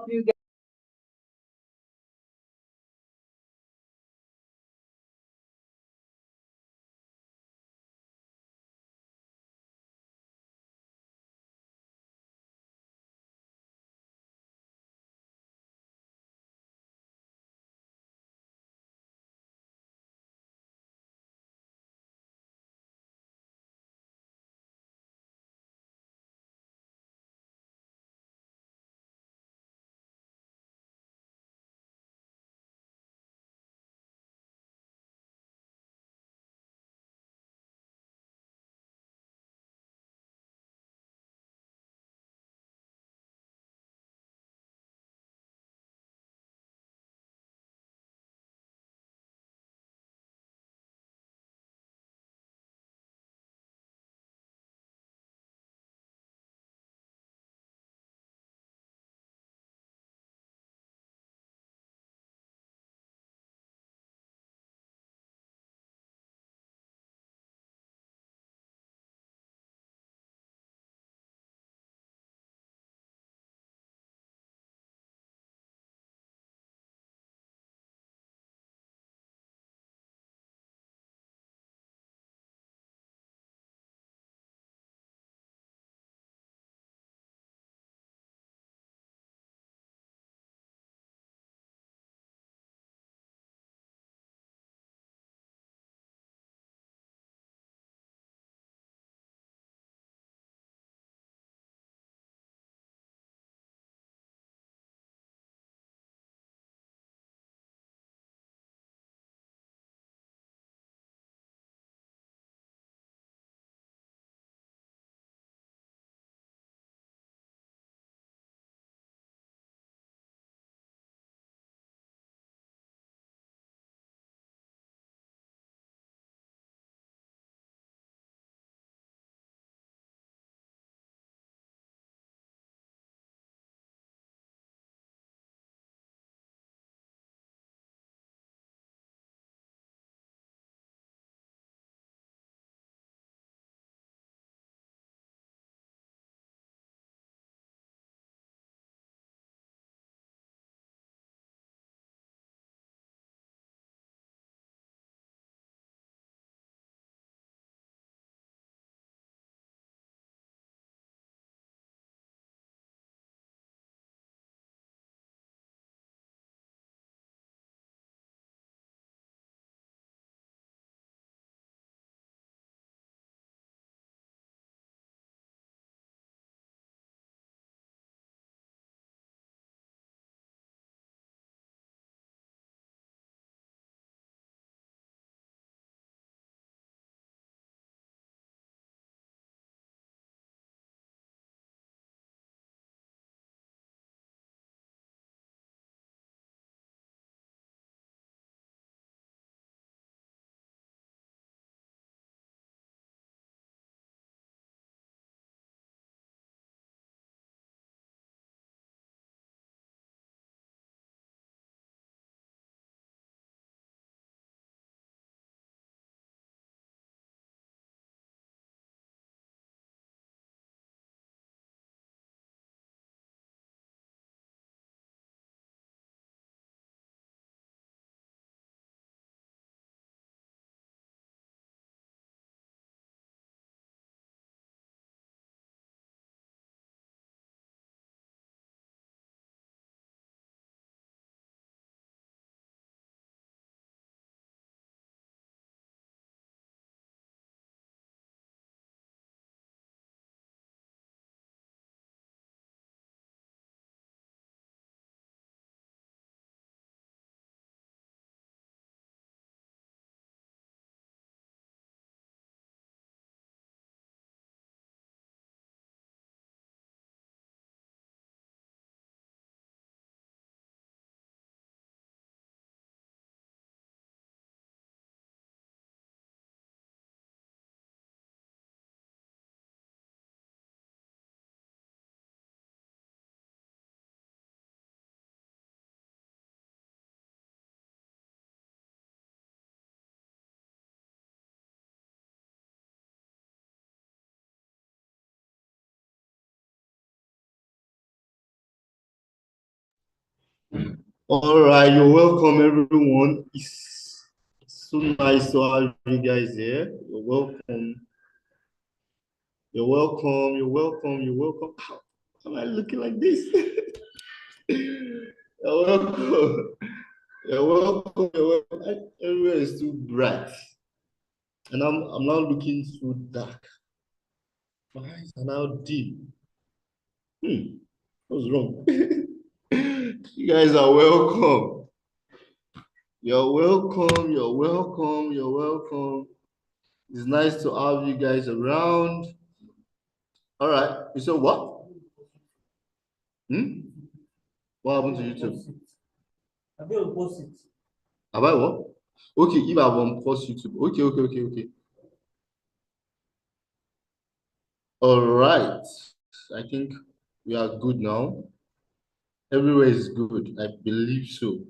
you All right, you're welcome, everyone. It's so nice to have you guys here. You're welcome. You're welcome. You're welcome. You're welcome. How am I looking like this? You're welcome. You're welcome. You're welcome. Everywhere is too bright, and I'm now looking too dark. My eyes are now dim. What's wrong? You guys are welcome. You're welcome. You're welcome. You're welcome. It's nice to have you guys around. All right. You said what? Hmm? What happened to YouTube? Have you post it? Have I what? Okay, if I want post YouTube. Okay. All right. I think we are good now. Everywhere is good. I believe so.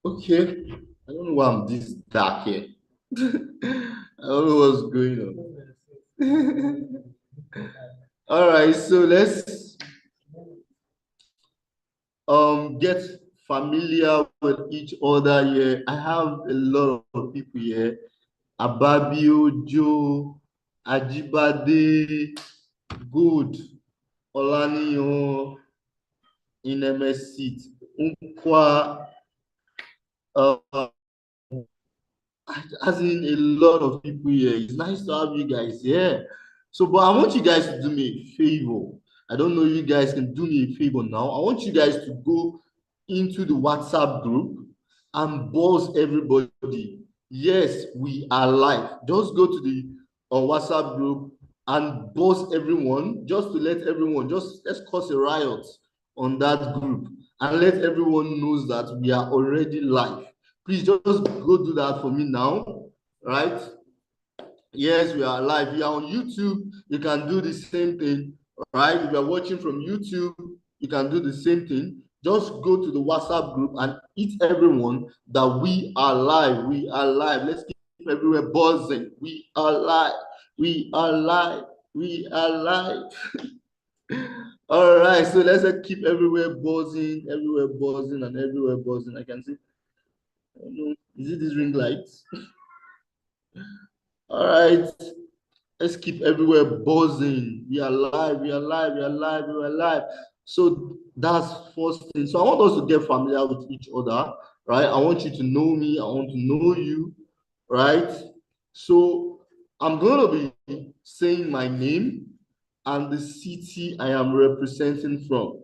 Okay. I don't know why I'm this dark here. I don't know what's going on. All right, so let's get familiar with each other here. I have a lot of people here. Ababio, Joe, Ajibade, Good, Olaniyan, Inemesit, Nkwa, uh, as in a lot of people here. It's nice to have you guys here. So, but I want you guys to do me a favor. I don't know if you guys can do me a favor now. I want you guys to go into the WhatsApp group and buzz everybody. Yes, we are live. Just go to the WhatsApp group and buzz everyone, just to let everyone, just let's cause a riot on that group and let everyone knows that we are already live. Please just go do that for me now, right? Yes, we are live. If you are on YouTube, you can do the same thing, right? If you are watching from YouTube, you can do the same thing. Just go to the WhatsApp group and hit everyone that we are live. We are live. Let's keep everywhere buzzing. We are live. We are live. We are live. All right, so let's keep everywhere buzzing, and everywhere buzzing. I can see. I don't know. Is it this ring light? All right. Let's keep everywhere buzzing. We are live, we are live, we are live, we are live. So that's first thing. So I want us to get familiar with each other, right? I want you to know me, I want to know you, right? So I'm going to be saying my name and the city I am representing from,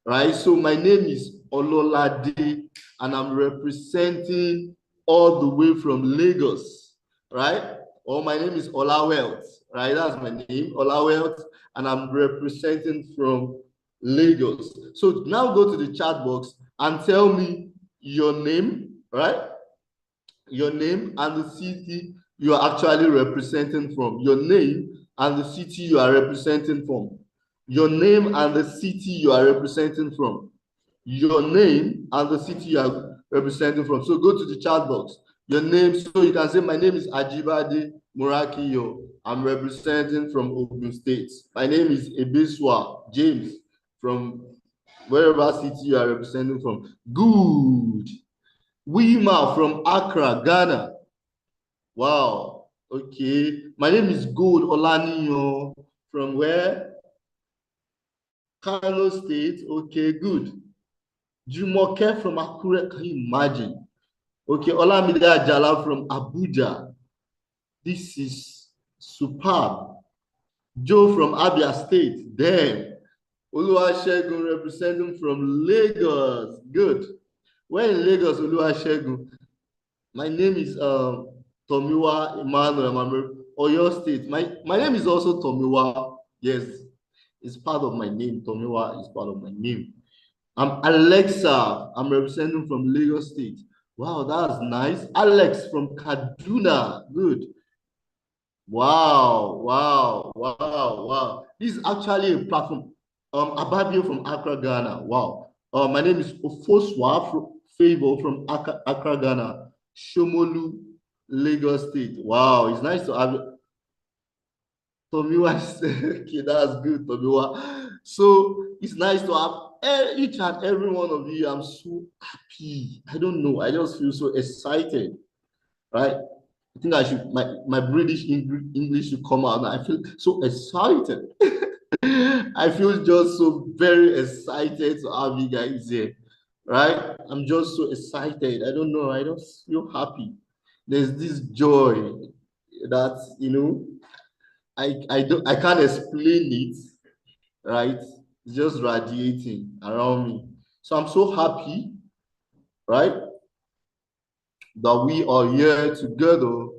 right? So my name is Ololade and I'm representing all the way from Lagos, right? Or my name is Olawelt, right? That's my name, Olawelt, and I'm representing from Lagos. So now go to the chat box and tell me your name, right? Your name and the city you are actually representing from. Your name and the city you are representing from. Your name and the city you are representing from. Your name and the city you are representing from. So go to the chat box. Your name, so you can say, my name is Ajibade Murakiyo. I'm representing from Ogun State. My name is Ebiswa James from wherever city you are representing from. Good. Wima from Accra, Ghana. Wow. Okay. My name is Gold Olaniyo from where? Kano State. Okay, good. Jumoke from Akure. Can you imagine? Okay, Olamide Ajala from Abuja. This is superb. Joe from Abia State. Damn. Oluwasegun representing from Lagos. Good. Where in Lagos, Oluwasegun? My name is Tomiwa Emmanuel. I'm Oyo State. My name is also Tomiwa. Yes, it's part of my name. Tomiwa is part of my name. I'm Alexa. I'm representing from Lagos State. Wow, that's nice. Alex from Kaduna. Good. Wow. This is actually a platform. Ababio from Accra, Ghana. Wow. My name is Ofoswa Favor from Accra, Ghana. Shomolu, Lagos State. Wow, it's nice to have you. Tomiwa. Okay, that's good, Tomiwa. So it's nice to have each and every one of you, I'm so happy. I don't know. I just feel so excited, right? I think I should, my British English should come out. I feel so excited. I feel just so very excited to have you guys here, right? I'm just so excited. I don't know. I just feel happy. There's this joy that, I can't explain it, right? It's just radiating around me. So I'm so happy, right, that we are here together.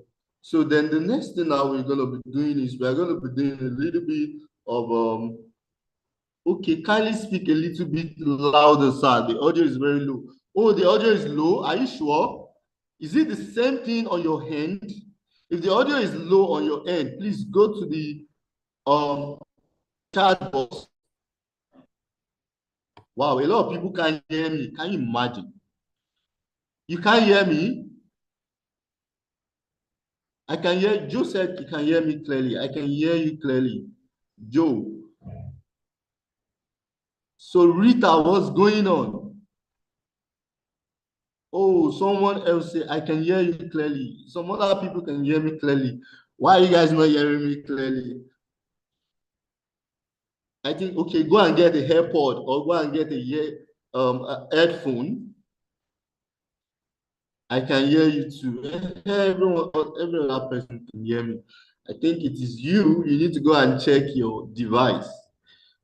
So then the next thing that we're gonna be doing is we're gonna be doing a little bit of okay, kindly speak a little bit louder, sir. The audio is very low. Oh, the audio is low. Are you sure? Is it the same thing on your end? If the audio is low on your end, please go to the chat box. Wow, a lot of people can't hear me. Can you imagine? You can't hear me? I can hear, Joe said he can hear me clearly. I can hear you clearly. Joe. So Rita, what's going on? Oh, someone else say, I can hear you clearly. Some other people can hear me clearly. Why are you guys not hearing me clearly? I think, okay, go and get a AirPod or go and get a headphone. I can hear you too. Every other person can hear me. I think it is you. You need to go and check your device.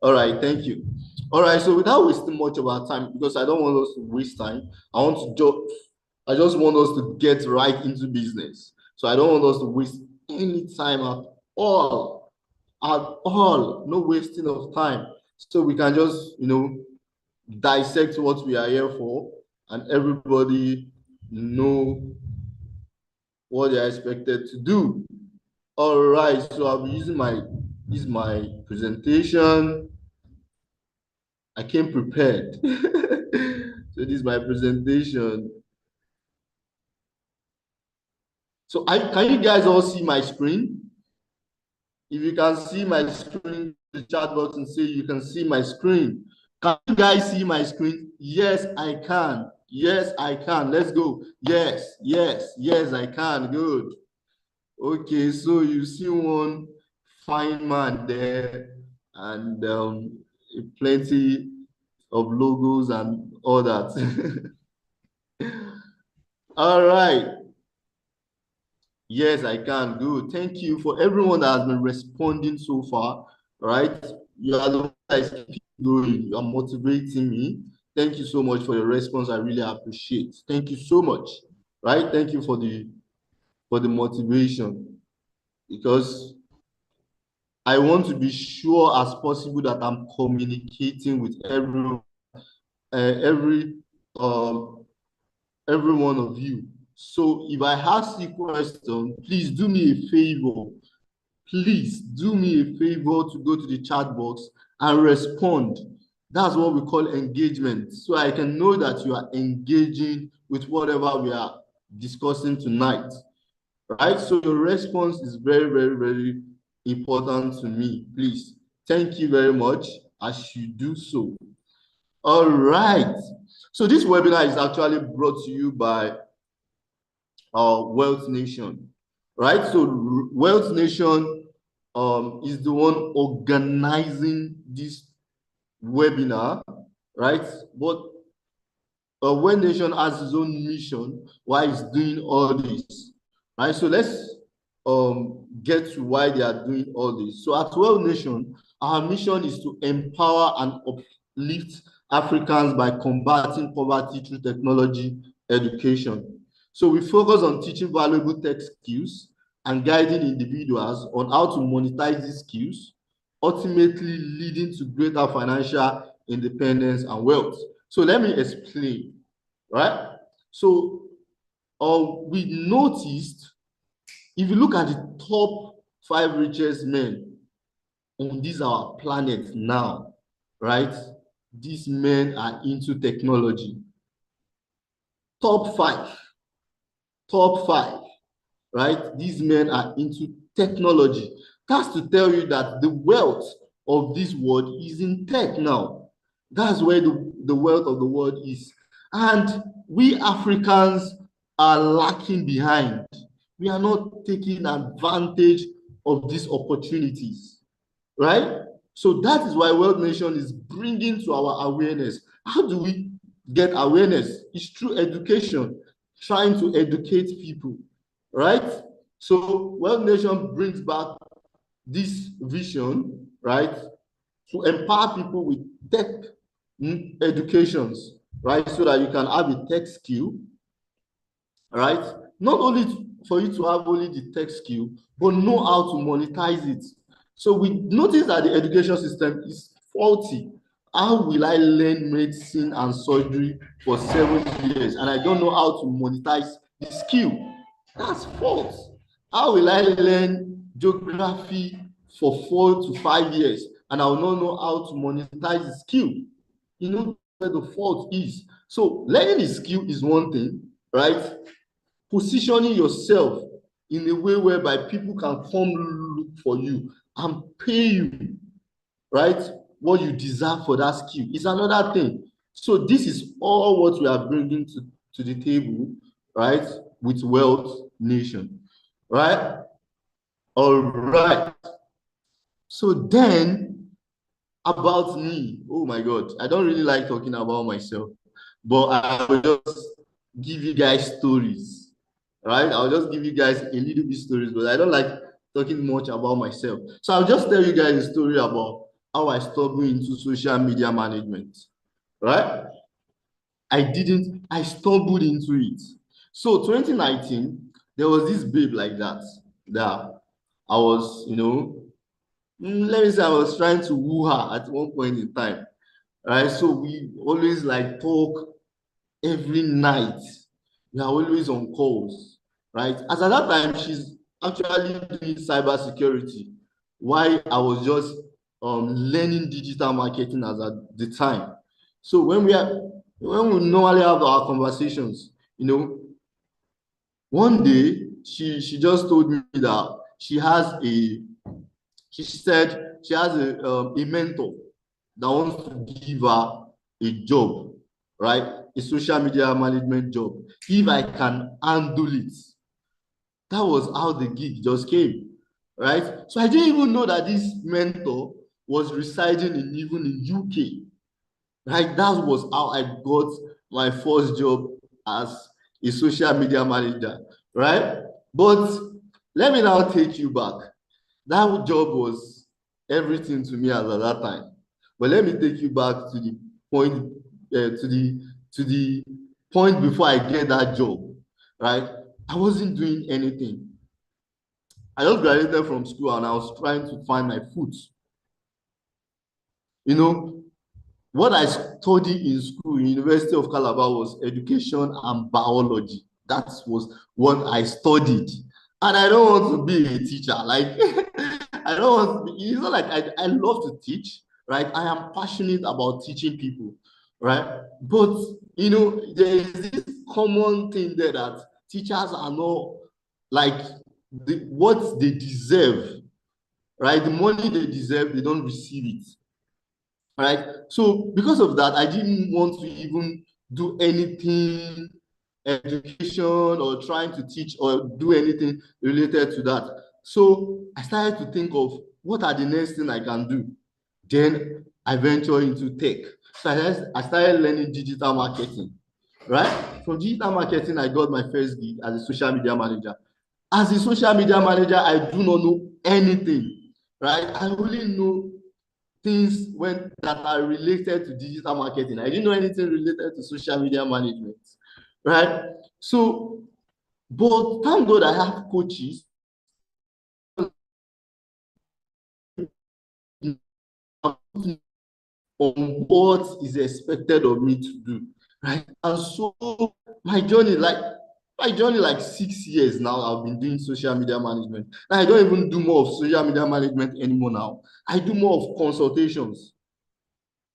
All right, thank you. All right, so without wasting much of our time, because I don't want us to waste time, I just want us to get right into business. So I don't want us to waste any time at all, no wasting of time. So we can just, dissect what we are here for, and everybody know what they are expected to do. All right, so I'll be using my presentation. I came prepared. So this is my presentation. So can you guys all see my screen? If you can see my screen, the chat box and say you can see my screen. Can you guys see my screen? Yes, I can. Yes, I can. Let's go. Yes, yes, yes, I can. Good. Okay, so you see one fine man there and plenty of logos and all that. All right. Yes, I can. Good. Thank you for everyone that has been responding so far. Right? You are the one that is keeping going. You are motivating me. Thank you so much for your response. I really appreciate. Thank you so much. Right? Thank you for the motivation, because I want to be sure as possible that I'm communicating with every one of you. So if I ask you a question, please do me a favor. Please do me a favor to go to the chat box and respond. That's what we call engagement. So I can know that you are engaging with whatever we are discussing tonight. Right? So your response is very, very, very important to me. Please. Thank you very much as you do so. All right. So this webinar is actually brought to you by Wealth Nation, right? So Wealth Nation is the one organizing this webinar, right? But Wealth Nation has its own mission why it's doing all this, right? So let's get to why they are doing all this. So at Wealth Nation, our mission is to empower and uplift Africans by combating poverty through technology education. So we focus on teaching valuable tech skills and guiding individuals on how to monetize these skills, ultimately leading to greater financial independence and wealth. So let me explain, right? So we noticed, if you look at the top 5 richest men on this our planet now, right? These men are into technology. Top 5, right? These men are into technology. That's to tell you that the wealth of this world is in tech now. That's where the wealth of the world is. And we Africans are lacking behind. We are not taking advantage of these opportunities, right? So that is why World Nation is bringing to our awareness. How do we get awareness? It's through education, trying to educate people, right? So World Nation brings back this vision, right, to empower people with tech educations, right, so that you can have a tech skill, right? Not only for you to have only the tech skill, but know how to monetize it. So we notice that the education system is faulty. How will I learn medicine and surgery for 7 years and I don't know how to monetize the skill? That's false. How will I learn geography for 4 to 5 years and I will not know how to monetize the skill? You know where the fault is. So learning the skill is one thing, right? Positioning yourself in a way whereby people can come look for you and pay you, right, what you deserve for that skill is another thing. So this is all what we are bringing to the table, right, with Wealth Nation, right? All right. So then about me, oh my God, I don't really like talking about myself, but I will just give you guys stories, right? I'll just give you guys a little bit stories, but I don't like talking much about myself. So I'll just tell you guys a story about how I stumbled into social media management, right? I stumbled into it. So 2019, there was this babe like that I was, let me say I was trying to woo her at one point in time, right? So we always like talk every night. We are always on calls, right? As at that time, she's actually doing cybersecurity, while I was just learning digital marketing as at the time. So when we normally have our conversations, one day she just told me that she said she has a mentor that wants to give her a job, right? A social media management job, if I can handle it. That was how the gig just came, right? So I didn't even know that this mentor was residing even in UK, right? That was how I got my first job as a social media manager, right? But let me now take you back. That job was everything to me as at that time. But let me take you back to the point, to the point before I get that job, right? I wasn't doing anything. I just graduated from school and I was trying to find my foot. You know, what I studied in school, in University of Calabar, was education and biology. That was what I studied. And I don't want to be a teacher. Like, I don't want to be, it's not like I love to teach, right? I am passionate about teaching people, right? But, there is this common thing there that teachers are not like what they deserve, right? The money they deserve, they don't receive it, right? So because of that, I didn't want to even do anything education or trying to teach or do anything related to that. So I started to think of what are the next thing I can do. Then I ventured into tech. So I started learning digital marketing, right? From digital marketing, I got my first gig as a social media manager. As a social media manager, I do not know anything, right? I only know things that are related to digital marketing. I didn't know anything related to social media management, right? So, but thank God I have coaches on what is expected of me to do, right? And so my journey like 6 years now, I've been doing social media management. And I don't even do more of social media management anymore now. I do more of consultations,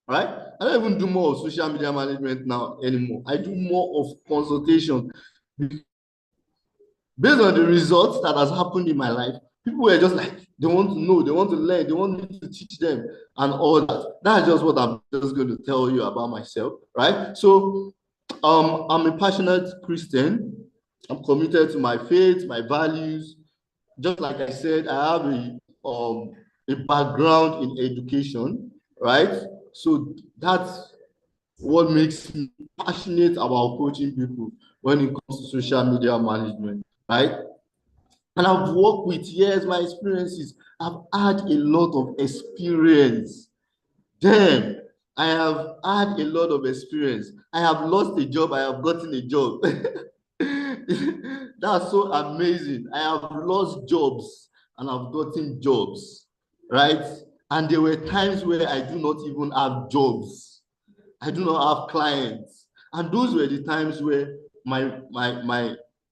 right? I don't even do more of social media management now anymore. I do more of consultation based on the results that has happened in my life. People were just like, they want to know, they want to learn, they want me to teach them and all that. That's just what I'm just going to tell you about myself, right? So I'm a passionate Christian. I'm committed to my faith, my values. Just like I said, I have a background in education, right? So that's what makes me passionate about coaching people when it comes to social media management, right? And I've worked with, yes, my experiences. I've had a lot of experience. Damn, I have had a lot of experience. I have lost a job, I have gotten a job. That's so amazing. I have lost jobs and I've gotten jobs, right? And there were times where I do not even have jobs. I do not have clients. And those were the times where my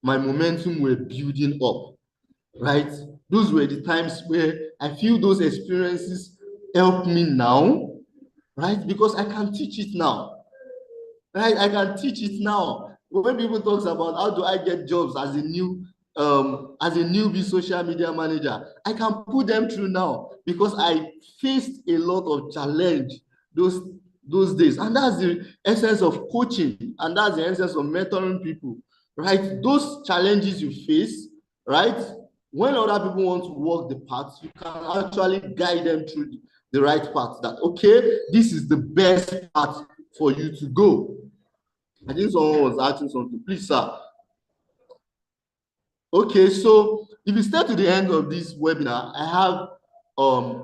momentum were building up, right? Those were the times where I feel those experiences help me now, right? Because I can teach it now, right? I can teach it now. When people talks about how do I get jobs as a newbie social media manager, I can put them through now because I faced a lot of challenge those days. And that's the essence of coaching, and that's the essence of mentoring people, right? Those challenges you face, right? When other people want to walk the path, you can actually guide them through the right path. That, okay, this is the best path for you to go. I think someone was asking something. Please, sir. Okay, so if you stay to the end of this webinar, I have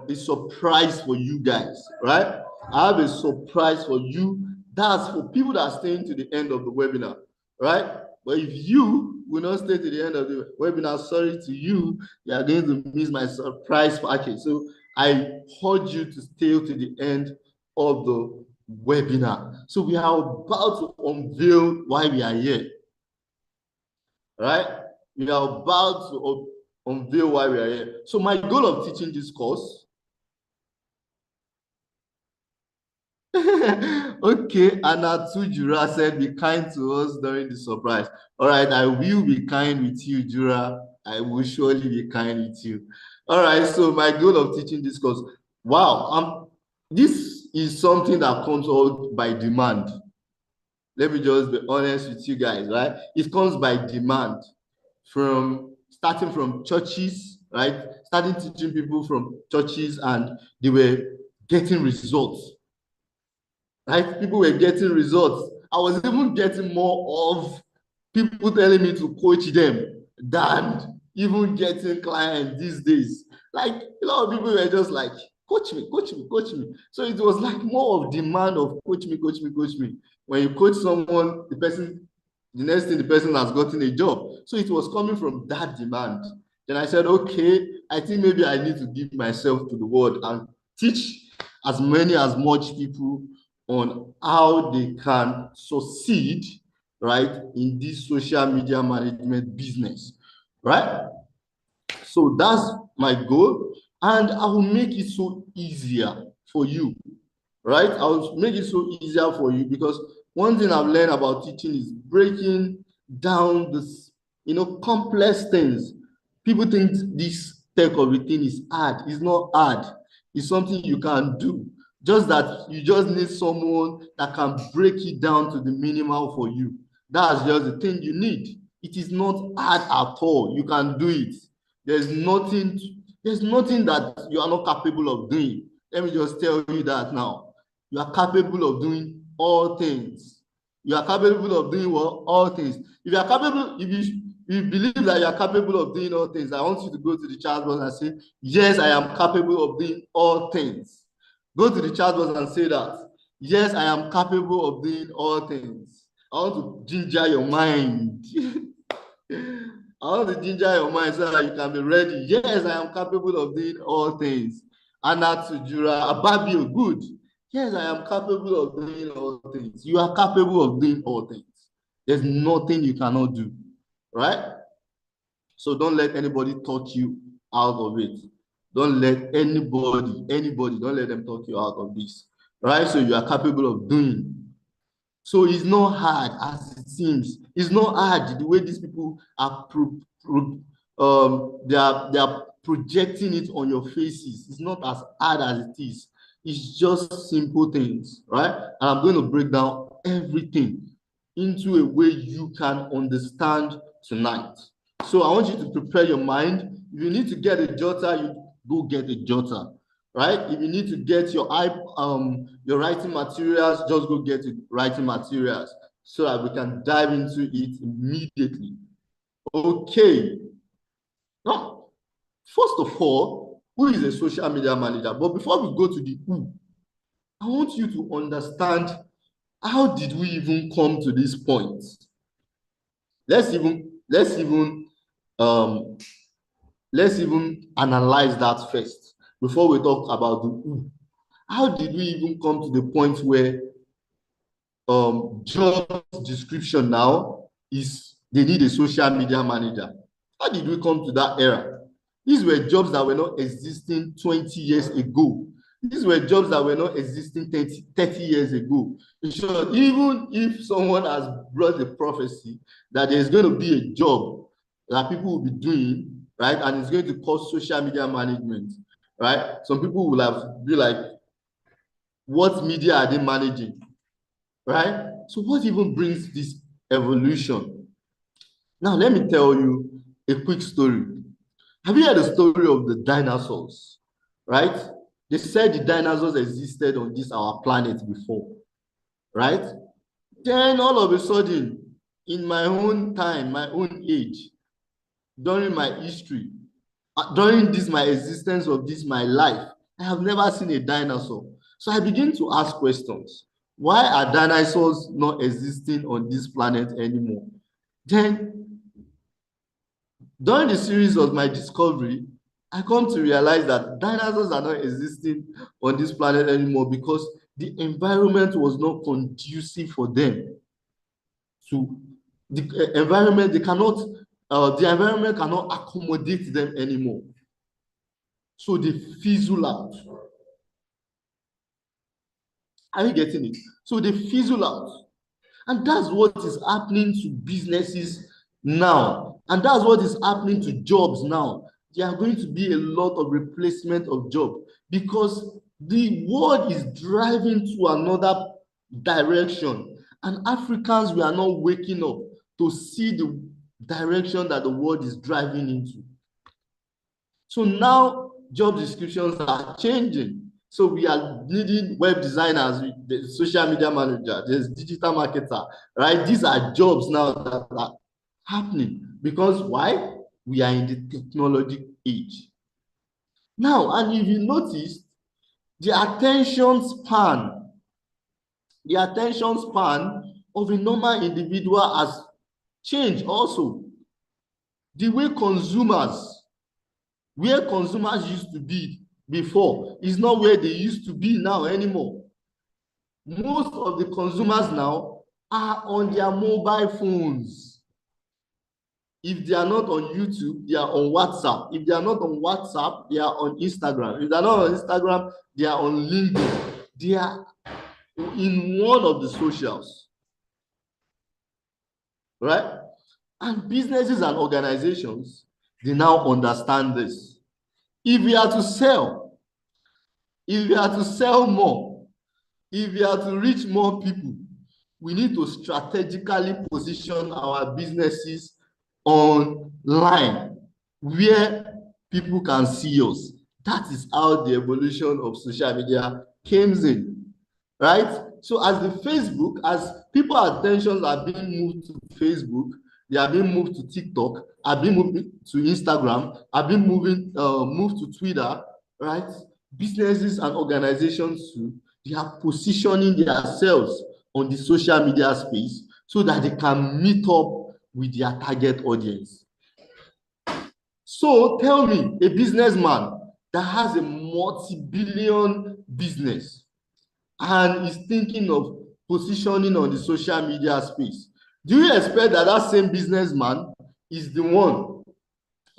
a surprise for you guys, right? I have a surprise for you. That's for people that are staying to the end of the webinar, right? But if you will not stay to the end of the webinar, sorry to you, you are going to miss my surprise package. So I urge you to stay to the end of the webinar. So we are about to unveil why we are here, right? We are about to unveil why we are here. So my goal of teaching this course, okay, Anatu Jura said, be kind to us during the surprise. All right, I will be kind with you, Jura. I will surely be kind with you. All right, so my goal of teaching this course, wow, this is something that comes out by demand. Let me just be honest with you guys, right? It comes by demand, from starting from churches, right? Starting teaching people from churches, and they were getting results, right? People were getting results. I was even getting more of people telling me to coach them than even getting clients these days. Like, a lot of people were just like, coach me, coach me, coach me. So it was like more of demand of coach me, coach me, coach me. When you coach someone, the next thing, the person has gotten a job. So it was coming from that demand. Then I said, okay, I think maybe I need to give myself to the world and teach as much people on how they can succeed, right, in this social media management business, right? So that's my goal, and I will make it so easier for you, right? I will make it so easier for you, because one thing I've learned about teaching is breaking down this, complex things. People think this tech of a thing is hard. It's not hard. It's something you can do. Just that you just need someone that can break it down to the minimal for you. That's just the thing you need. It is not hard at all. You can do it. There's nothing that you are not capable of doing. Let me just tell you that now. You are capable of doing all things. You are capable of doing what? All things. If you are capable, if you believe that you are capable of doing all things, I want you to go to the chat box and say, yes, I am capable of doing all things. Go to the chat box and say that. Yes, I am capable of doing all things. I want to ginger your mind. I want to ginger your mind so that you can be ready. Yes, I am capable of doing all things. Anna Tujura, Ababio, good. Yes, I am capable of doing all things. You are capable of doing all things. There's nothing you cannot do, right? So don't let anybody talk you out of it. Don't let anybody, don't let them talk you out of this, right? So you are capable of doing. So it's not hard as it seems. It's not hard the way these people are they are projecting it on your faces. It's not as hard as it is. It's just simple things, right? And I'm going to break down everything into a way you can understand tonight. So I want you to prepare your mind. If you need to get a jotter, you go get a jotter, right? If you need to get your writing materials, just go get writing materials so that we can dive into it immediately. Okay. Now, first of all, who is a social media manager? But before we go to the who, I want you to understand, how did we even come to this point? Let's even analyze that first before we talk about the who. How did we even come to the point where job description now is they need a social media manager? How did we come to that era? These were jobs that were not existing 20 years ago. These were jobs that were not existing 30 years ago. So even if someone has brought a prophecy that there's going to be a job that people will be doing, right, and it's going to cost social media management, right? Some people will have be like, what media are they managing, right? So what even brings this evolution? Now, let me tell you a quick story. Have you heard the story of the dinosaurs, right? They said the dinosaurs existed on this our planet before, right? Then all of a sudden, in my own time, my own age, during my history, during this my existence of this my life, I have never seen a dinosaur. So I begin to ask questions. Why are dinosaurs not existing on this planet anymore? Then, during the series of my discovery, I come to realize that dinosaurs are not existing on this planet anymore because the environment was not conducive for them. To the environment, the environment cannot accommodate them anymore. So they fizzle out. Are you getting it? So they fizzle out. And that's what is happening to businesses now. And that's what is happening to jobs now. There are going to be a lot of replacement of jobs because the world is driving to another direction. And Africans, we are not waking up to see the direction that the world is driving into. So now job descriptions are changing. So we are needing web designers, the social media manager, there's digital marketer, right? These are jobs now that are happening because why? We are in the technology age. Now, and if you notice, the attention span of a normal individual has changed also. The way where consumers used to be before is not where they used to be now anymore. Most of the consumers now are on their mobile phones. If they are not on YouTube, they are on WhatsApp. If they are not on WhatsApp, they are on Instagram. If they are not on Instagram, they are on LinkedIn. They are in one of the socials, right? And businesses and organizations, they now understand this. If we are to sell more, if we are to reach more people, we need to strategically position our businesses online where people can see us. That is how the evolution of social media came in, right? So as people's attentions are being moved to Facebook, they are being moved to TikTok, are being moved to Instagram, are being moved to Twitter, right? Businesses and organizations too, they are positioning themselves on the social media space so that they can meet up with their target audience. So tell me, a businessman that has a multi-billion business and is thinking of positioning on the social media space, do you expect that that same businessman is the one?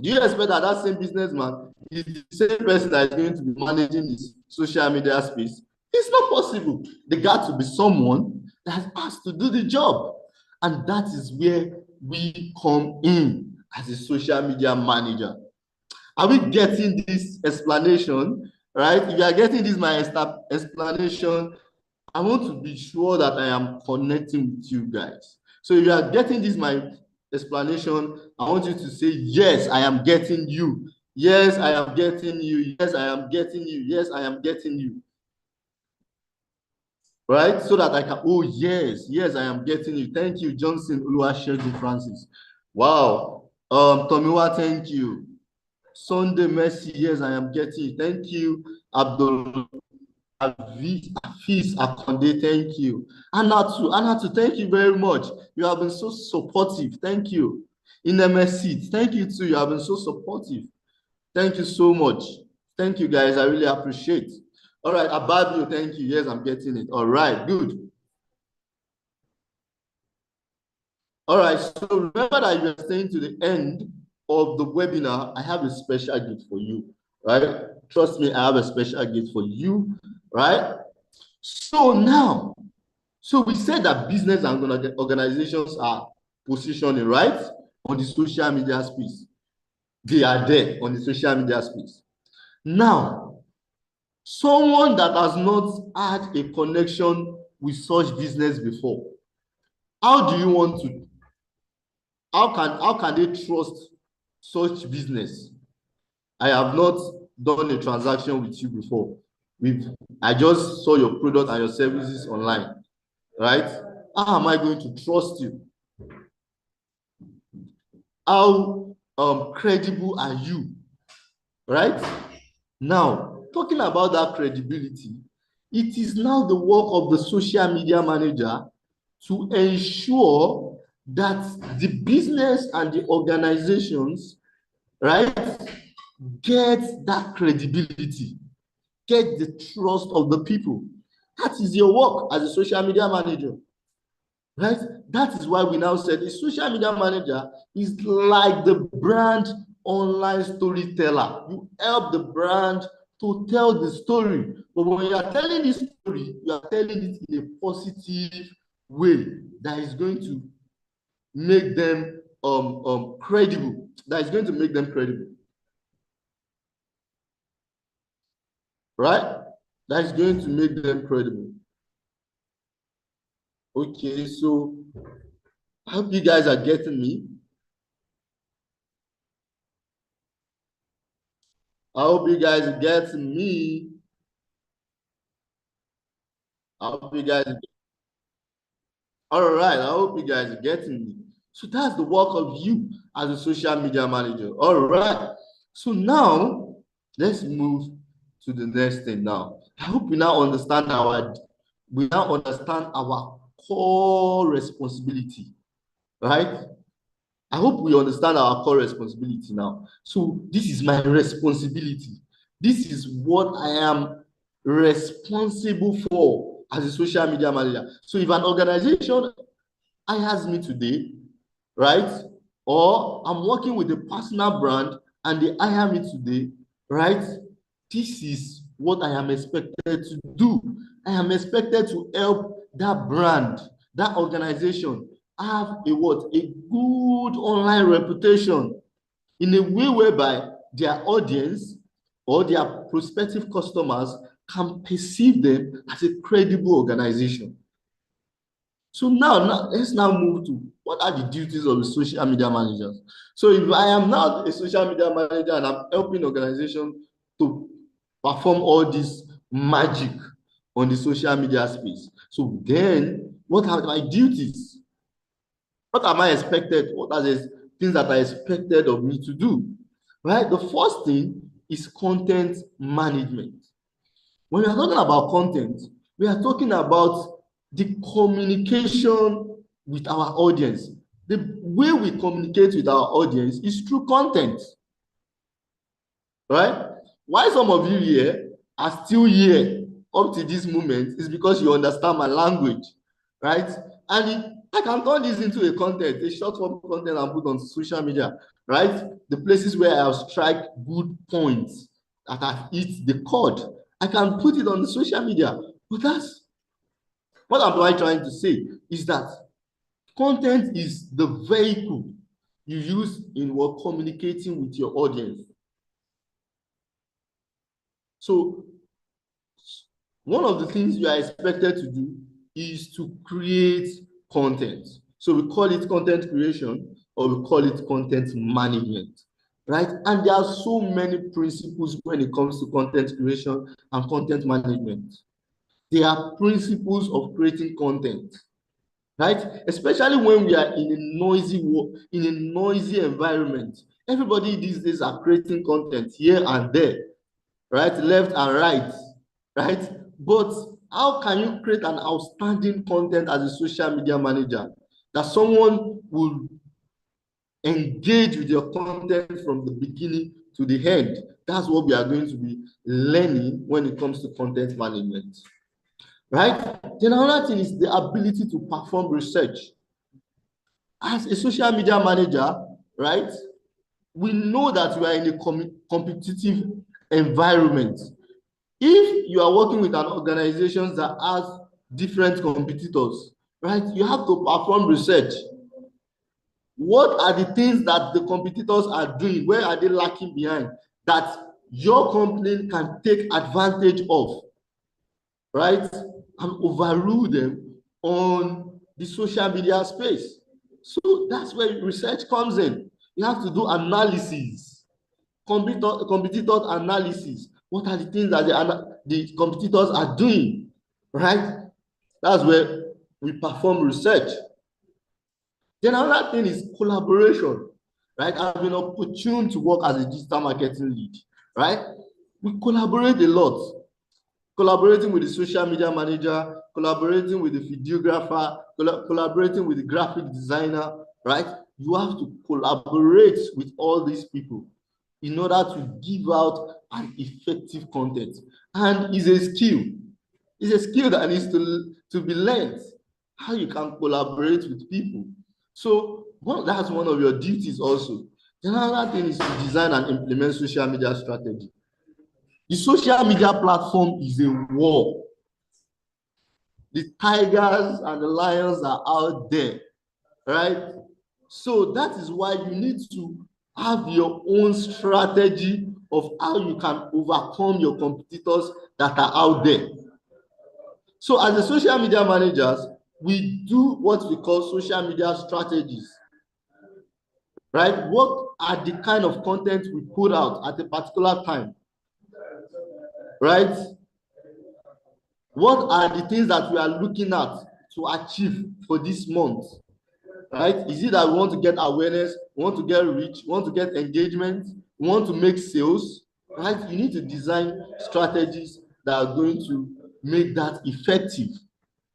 Do you expect that that same businessman is the same person that is going to be managing this social media space? It's not possible. There got to be someone that has to do the job. And that is where we come in as a social media manager. Are we getting this explanation? Right? If you are getting this my explanation, I want to be sure that I am connecting with you guys. So if you are getting this my explanation, I want you to say, yes, I am getting you. Yes, I am getting you. Yes, I am getting you. Yes, I am getting you. Right? So that I can, oh, yes, yes, I am getting you. Thank you, Johnson Oluwasegun Francis. Wow. Tomiwa, thank you. Sunday Mercy, yes, I am getting you. Thank you, Abdul Afis Akonde, thank you. Anatu, thank you very much. You have been so supportive. Thank you. In MSC, thank you too. You have been so supportive. Thank you so much. Thank you, guys. I really appreciate. All right, Ababio, thank you. Yes, I'm getting it. All right, good. All right, so remember that you're staying to the end of the webinar. I have a special gift for you, right? Trust me, I have a special gift for you, right? So now, so we said that business and organizations are positioning, right, on the social media space. They are there on the social media space. Now, someone that has not had a connection with such business before, how do you want to, how can they trust such business? I have not done a transaction with you before. I just saw your product and your services online, right? How am I going to trust you? How credible are you, right? Now, talking about that credibility, it is now the work of the social media manager to ensure that the business and the organizations, right, get that credibility, get the trust of the people. That is your work as a social media manager, right? That is why we now said the social media manager is like the brand online storyteller. You help the brand to tell the story. But when you are telling this story, you are telling it in a positive way that is going to make them credible. That is going to make them credible. Right? That is going to make them credible. Okay, so I hope you guys are getting me. I hope you guys are getting me. I hope you guys. All right, I hope you guys are getting me. So that's the work of you as a social media manager. All right. So now let's move to the next thing now. I hope we now understand our core responsibility, right? I hope we understand our core responsibility now. So this is my responsibility. This is what I am responsible for as a social media manager. So if an organization hires me today, right, or I'm working with a personal brand and they hire me today, right, this is what I am expected to do. I am expected to help that brand, that organization have a what? A good online reputation in a way whereby their audience or their prospective customers can perceive them as a credible organization. So now let's now move to what are the duties of the social media managers. So if I am now a social media manager and I'm helping organizations to perform all this magic on the social media space, so then what are my duties? What am I expected? What are the things that are expected of me to do? Right? The first thing is content management. When we are talking about content, we are talking about the communication with our audience. The way we communicate with our audience is through content. Right? Why some of you here are still here up to this moment is because you understand my language. Right? And I can turn this into a content, a short form content and put on social media. Right? The places where I'll strike good points that I've hit the chord. I can put it on the social media. But that's what am I trying to say is that content is the vehicle you use in what communicating with your audience. So one of the things you are expected to do is to create content. So we call it content creation or we call it content management, right? And there are so many principles when it comes to content creation and content management. There are principles of creating content, right? Especially when we are in a noisy environment. Everybody these days are creating content here and there, right? Left and right? But how can you create an outstanding content as a social media manager that someone will engage with your content from the beginning to the end? That's what we are going to be learning when it comes to content management, right? Then another thing is the ability to perform research. As a social media manager, right? We know that we are in a competitive environment. If you are working with an organization that has different competitors, right, you have to perform research. What are the things that the competitors are doing? Where are they lacking behind that your company can take advantage of, right, and overrule them on the social media space? So that's where research comes in. You have to do analysis, competitor analysis. What are the things that the competitors are doing, right? That's where we perform research. Then another thing is collaboration, right? I've been opportune to work as a digital marketing lead, right? We collaborate a lot, collaborating with the social media manager, collaborating with the videographer, collaborating with the graphic designer, right? You have to collaborate with all these people in order to give out an effective content. And it's a skill. It's a skill that needs to be learned, how you can collaborate with people. So that's one of your duties also. The another thing is to design and implement social media strategy. The social media platform is a war. The tigers and the lions are out there, right? So that is why you need to have your own strategy of how you can overcome your competitors that are out there. So as a social media managers, we do what we call social media strategies, right? What are the kind of content we put out at a particular time, right? What are the things that we are looking at to achieve for this month, right? Is it that we want to get awareness, we want to get reach, we want to get engagement, we want to make sales, right? You need to design strategies that are going to make that effective.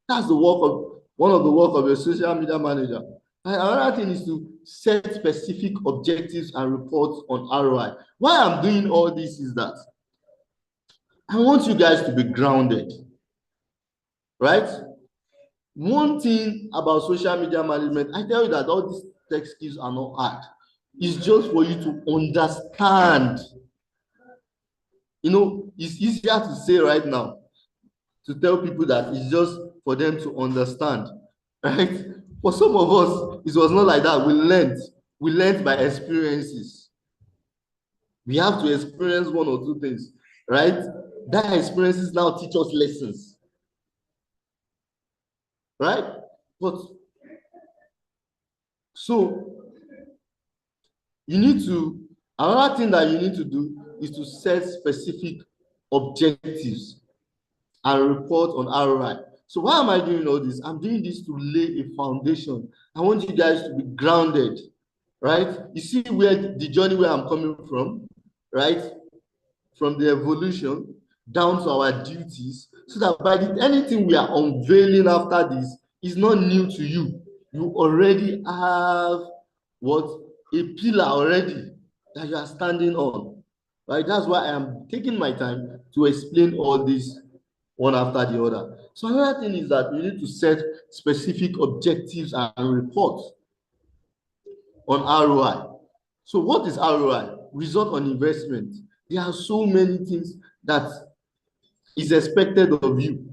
That's the work of one of the work of a social media manager. And another thing is to set specific objectives and reports on ROI. Why I'm doing all this is that I want you guys to be grounded, right? One thing about social media management, I tell you that all these tech skills are not hard. It's just for you to understand. You know, it's easier to say right now, to tell people that it's just for them to understand, right? For some of us, it was not like that. We learned by experiences. We have to experience one or two things, right? That experiences now teach us lessons, right? But so you need to, another thing that you need to do is to set specific objectives and report on ROI. So why am I doing all this? I'm doing this to lay a foundation. I want you guys to be grounded, right? You see where the journey where I'm coming from, right? From the evolution down to our duties, so that by anything we are unveiling after this is not new to you. You already have what? A pillar already that you are standing on, right? That's why I am taking my time to explain all this one after the other. So another thing is that we need to set specific objectives and reports on ROI. So what is ROI? Result on investment. There are so many things that is expected of you.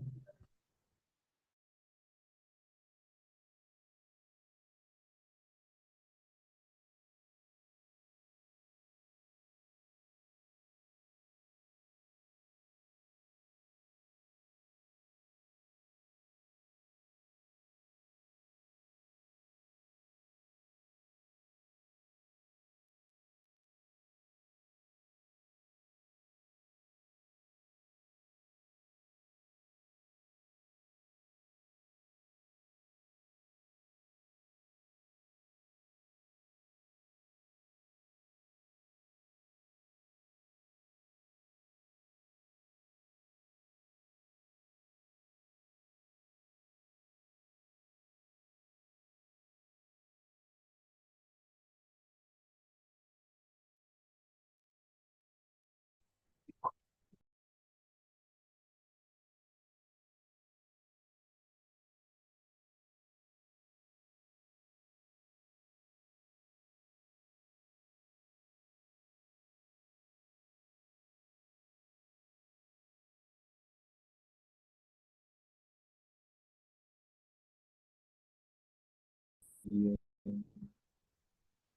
Yeah.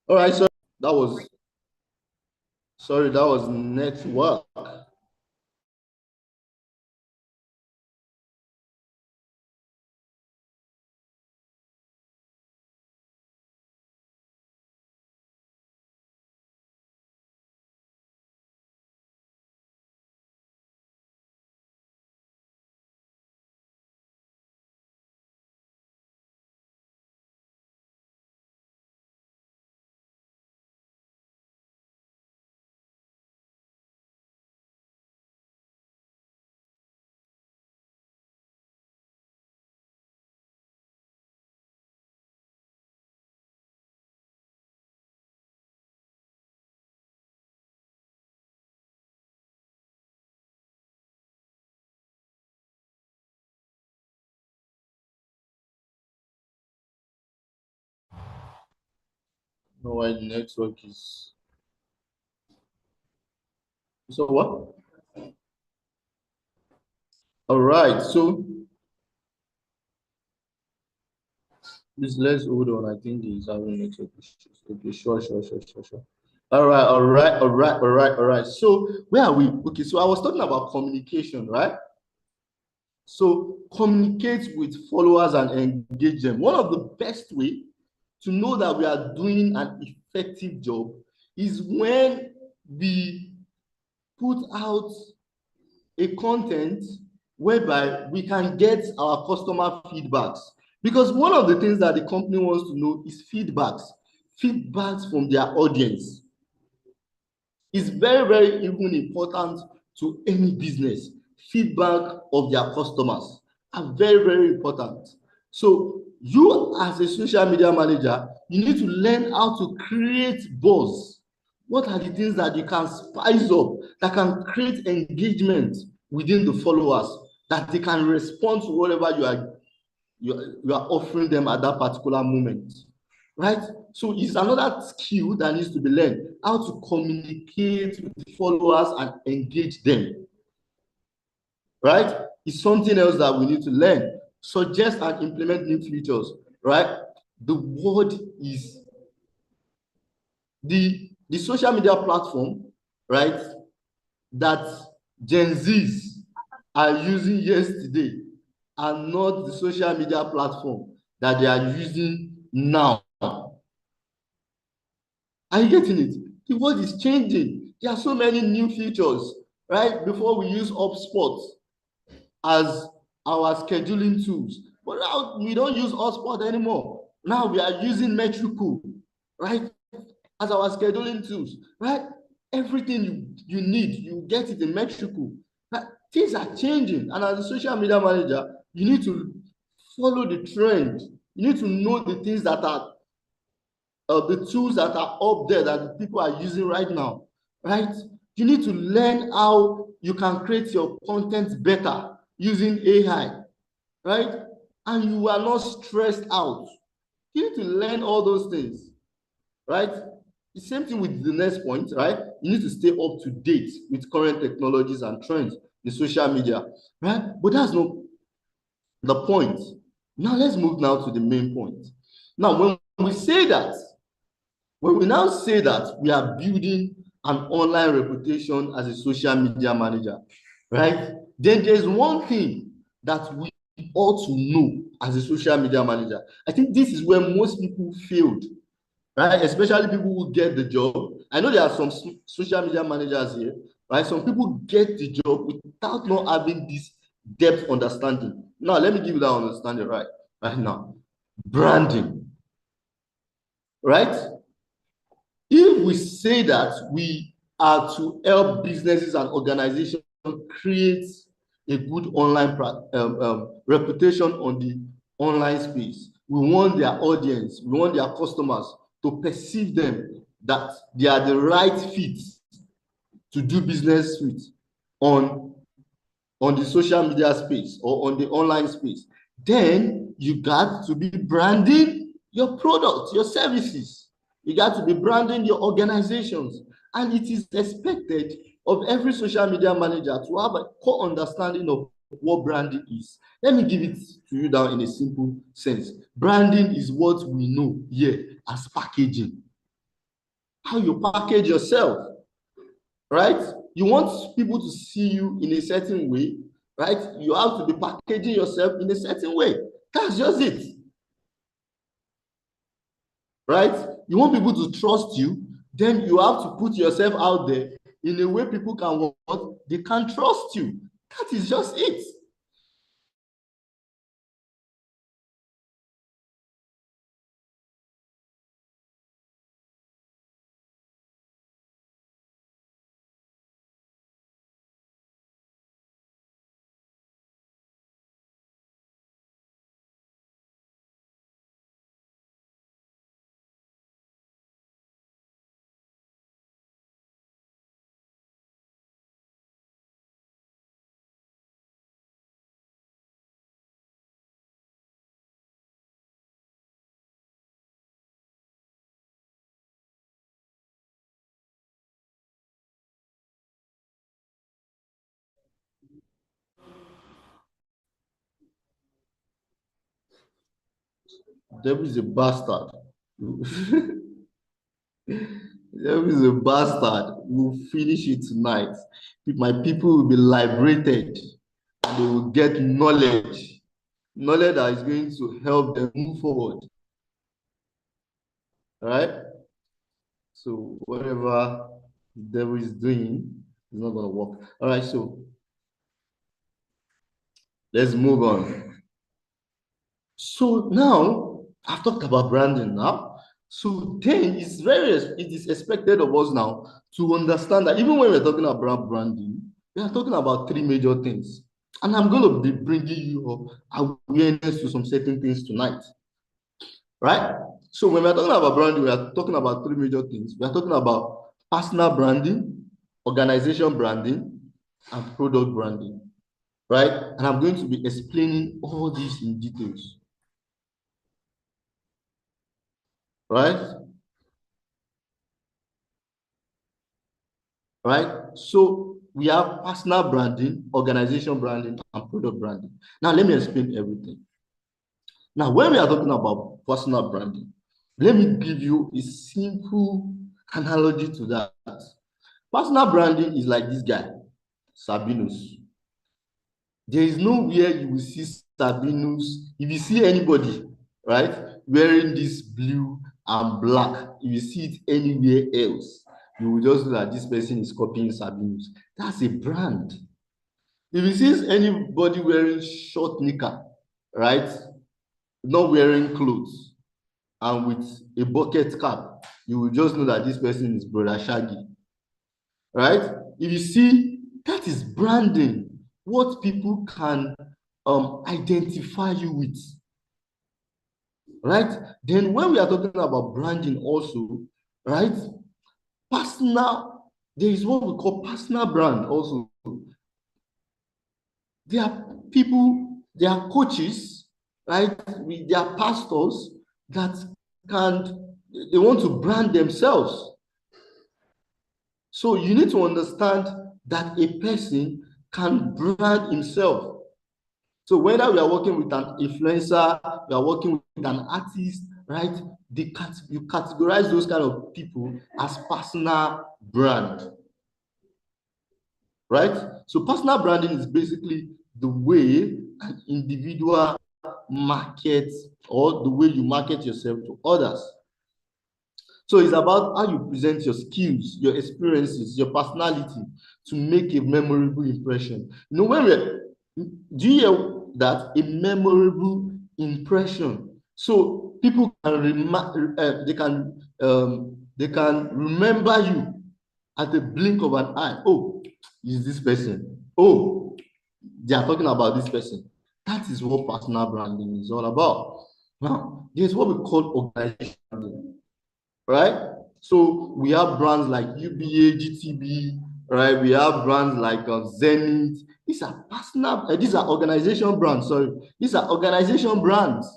All right, so that was network. No, why the network is so what? All right, so this let's hold on. I think he's having network issues. Okay, sure. All right. So where are we? Okay, so I was talking about communication, right? So communicate with followers and engage them. One of the best way to know that we are doing an effective job is when we put out a content whereby we can get our customer feedbacks. Because one of the things that the company wants to know is feedbacks from their audience. It's very even important to any business. Feedback of their customers are very important. So you as a social media manager, you need to learn how to create buzz. What are the things that you can spice up that can create engagement within the followers, that they can respond to whatever you are offering them at that particular moment, right? So it's another skill that needs to be learned, how to communicate with followers and engage them, right? It's something else that we need to learn. Suggest and implement new features, right? The word is the social media platform, right, that Gen Zs are using yesterday are not the social media platform that they are using now. Are you getting it? The world is changing. There are so many new features, right? Before we use HubSpot as our scheduling tools, but now we don't use HubSpot anymore. Now we are using Metricool, right, as our scheduling tools, right? Everything you need, you get it in Metricool. Right? Things are changing, and as a social media manager, you need to follow the trend. You need to know the things that are the tools that are up there that the people are using right now, right? You need to learn how you can create your content better using AI, right? And you are not stressed out. You need to learn all those things, right? The same thing with the next point, right? You need to stay up to date with current technologies and trends in social media, right? But that's not the point. Now let's move now to the main point. Now, when we now say that we are building an online reputation as a social media manager, right? Then there's one thing that we ought to know as a social media manager. I think this is where most people failed, right? Especially people who get the job. I know there are some social media managers here, right? Some people get the job without not having this depth understanding. Now, let me give you that understanding right now. Branding, right? If we say that we are to help businesses and organizations create a good online reputation on the online space, we want their audience, we want their customers to perceive them that they are the right fit to do business with on the social media space or on the online space. Then you got to be branding your products, your services. You got to be branding your organizations. And it is expected of every social media manager to have a core understanding of what branding is. Let me give it to you down in a simple sense. Branding is what we know here as packaging. How you package yourself, right? You want people to see you in a certain way, right? You have to be packaging yourself in a certain way. That's just it, right? You want people to trust you, then you have to put yourself out there in a way people can what? They can trust you. That is just it. Devil is a bastard. Devil is a bastard. We'll finish it tonight. My people will be liberated. They will get knowledge. Knowledge that is going to help them move forward. All right? So whatever the devil is doing is not going to work. All right, so let's move on. So now, I've talked about branding now. So then it is expected of us now to understand that even when we're talking about branding, we are talking about three major things. And I'm going to be bringing you awareness to some certain things tonight. Right? So when we're talking about branding, we are talking about three major things. We are talking about personal branding, organization branding, and product branding. Right? And I'm going to be explaining all these in details. Right? Right? So we have personal branding, organization branding, and product branding. Now, let me explain everything. Now, when we are talking about personal branding, let me give you a simple analogy to that. Personal branding is like this guy, Sabinus. There is nowhere you will see Sabinus. If you see anybody, right, wearing this blue and black, if you see it anywhere else, you will just know that this person is copying Sabinus. That's a brand. If you see anybody wearing short knicker, right, not wearing clothes, and with a bucket cap, you will just know that this person is Brother Shaggy, right? If you see, that is branding, what people can identify you with, right? Then when we are talking about branding also, right, there is what we call personal brand also. There are people, there are coaches, right? There are pastors that they want to brand themselves. So you need to understand that a person can brand himself. So whether we are working with an influencer, we are working with an artist, right? You categorize those kind of people as personal brand, right? So personal branding is basically the way an individual markets, or the way you market yourself to others. So it's about how you present your skills, your experiences, your personality to make a memorable impression. You know, do you hear that? A memorable impression. So people can they can remember you at the blink of an eye. Oh, is this person? Oh, they are talking about this person. That is what personal branding is all about. Now, there's what we call organization branding, right? So we have brands like UBA, GTB, right? We have brands like Zenith. These are organization brands. Sorry, these are organization brands,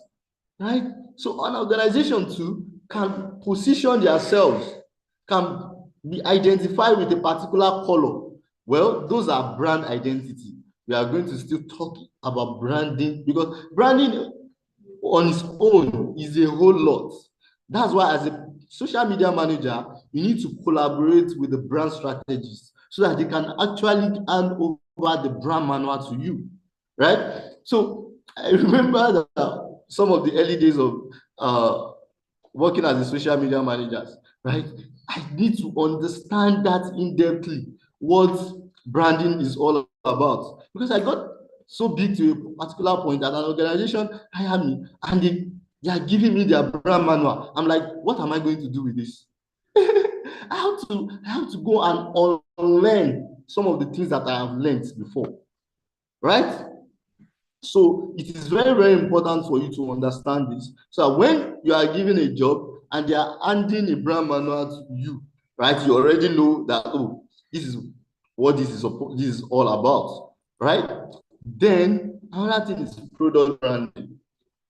right? So an organization too can position themselves, can be identified with a particular color. Well, those are brand identity. we are going to still talk about branding, because branding on its own is a whole lot. That's why, as a social media manager, you need to collaborate with the brand strategists so that they can actually hand over the brand manual to you, right? So I remember that some of the early days of working as a social media manager, right? I need to understand that in-depthly what branding is all about, because I got so big to a particular point that an organization hired me and they are giving me their brand manual. I'm like, what am I going to do with this? I have to go and unlearn some of the things that I have learned before, right? So it is very, very important for you to understand this. So when you are given a job and they are handing a brand manual to you, right? You already know that, oh, this is what this is all about, right? Then another thing is product branding,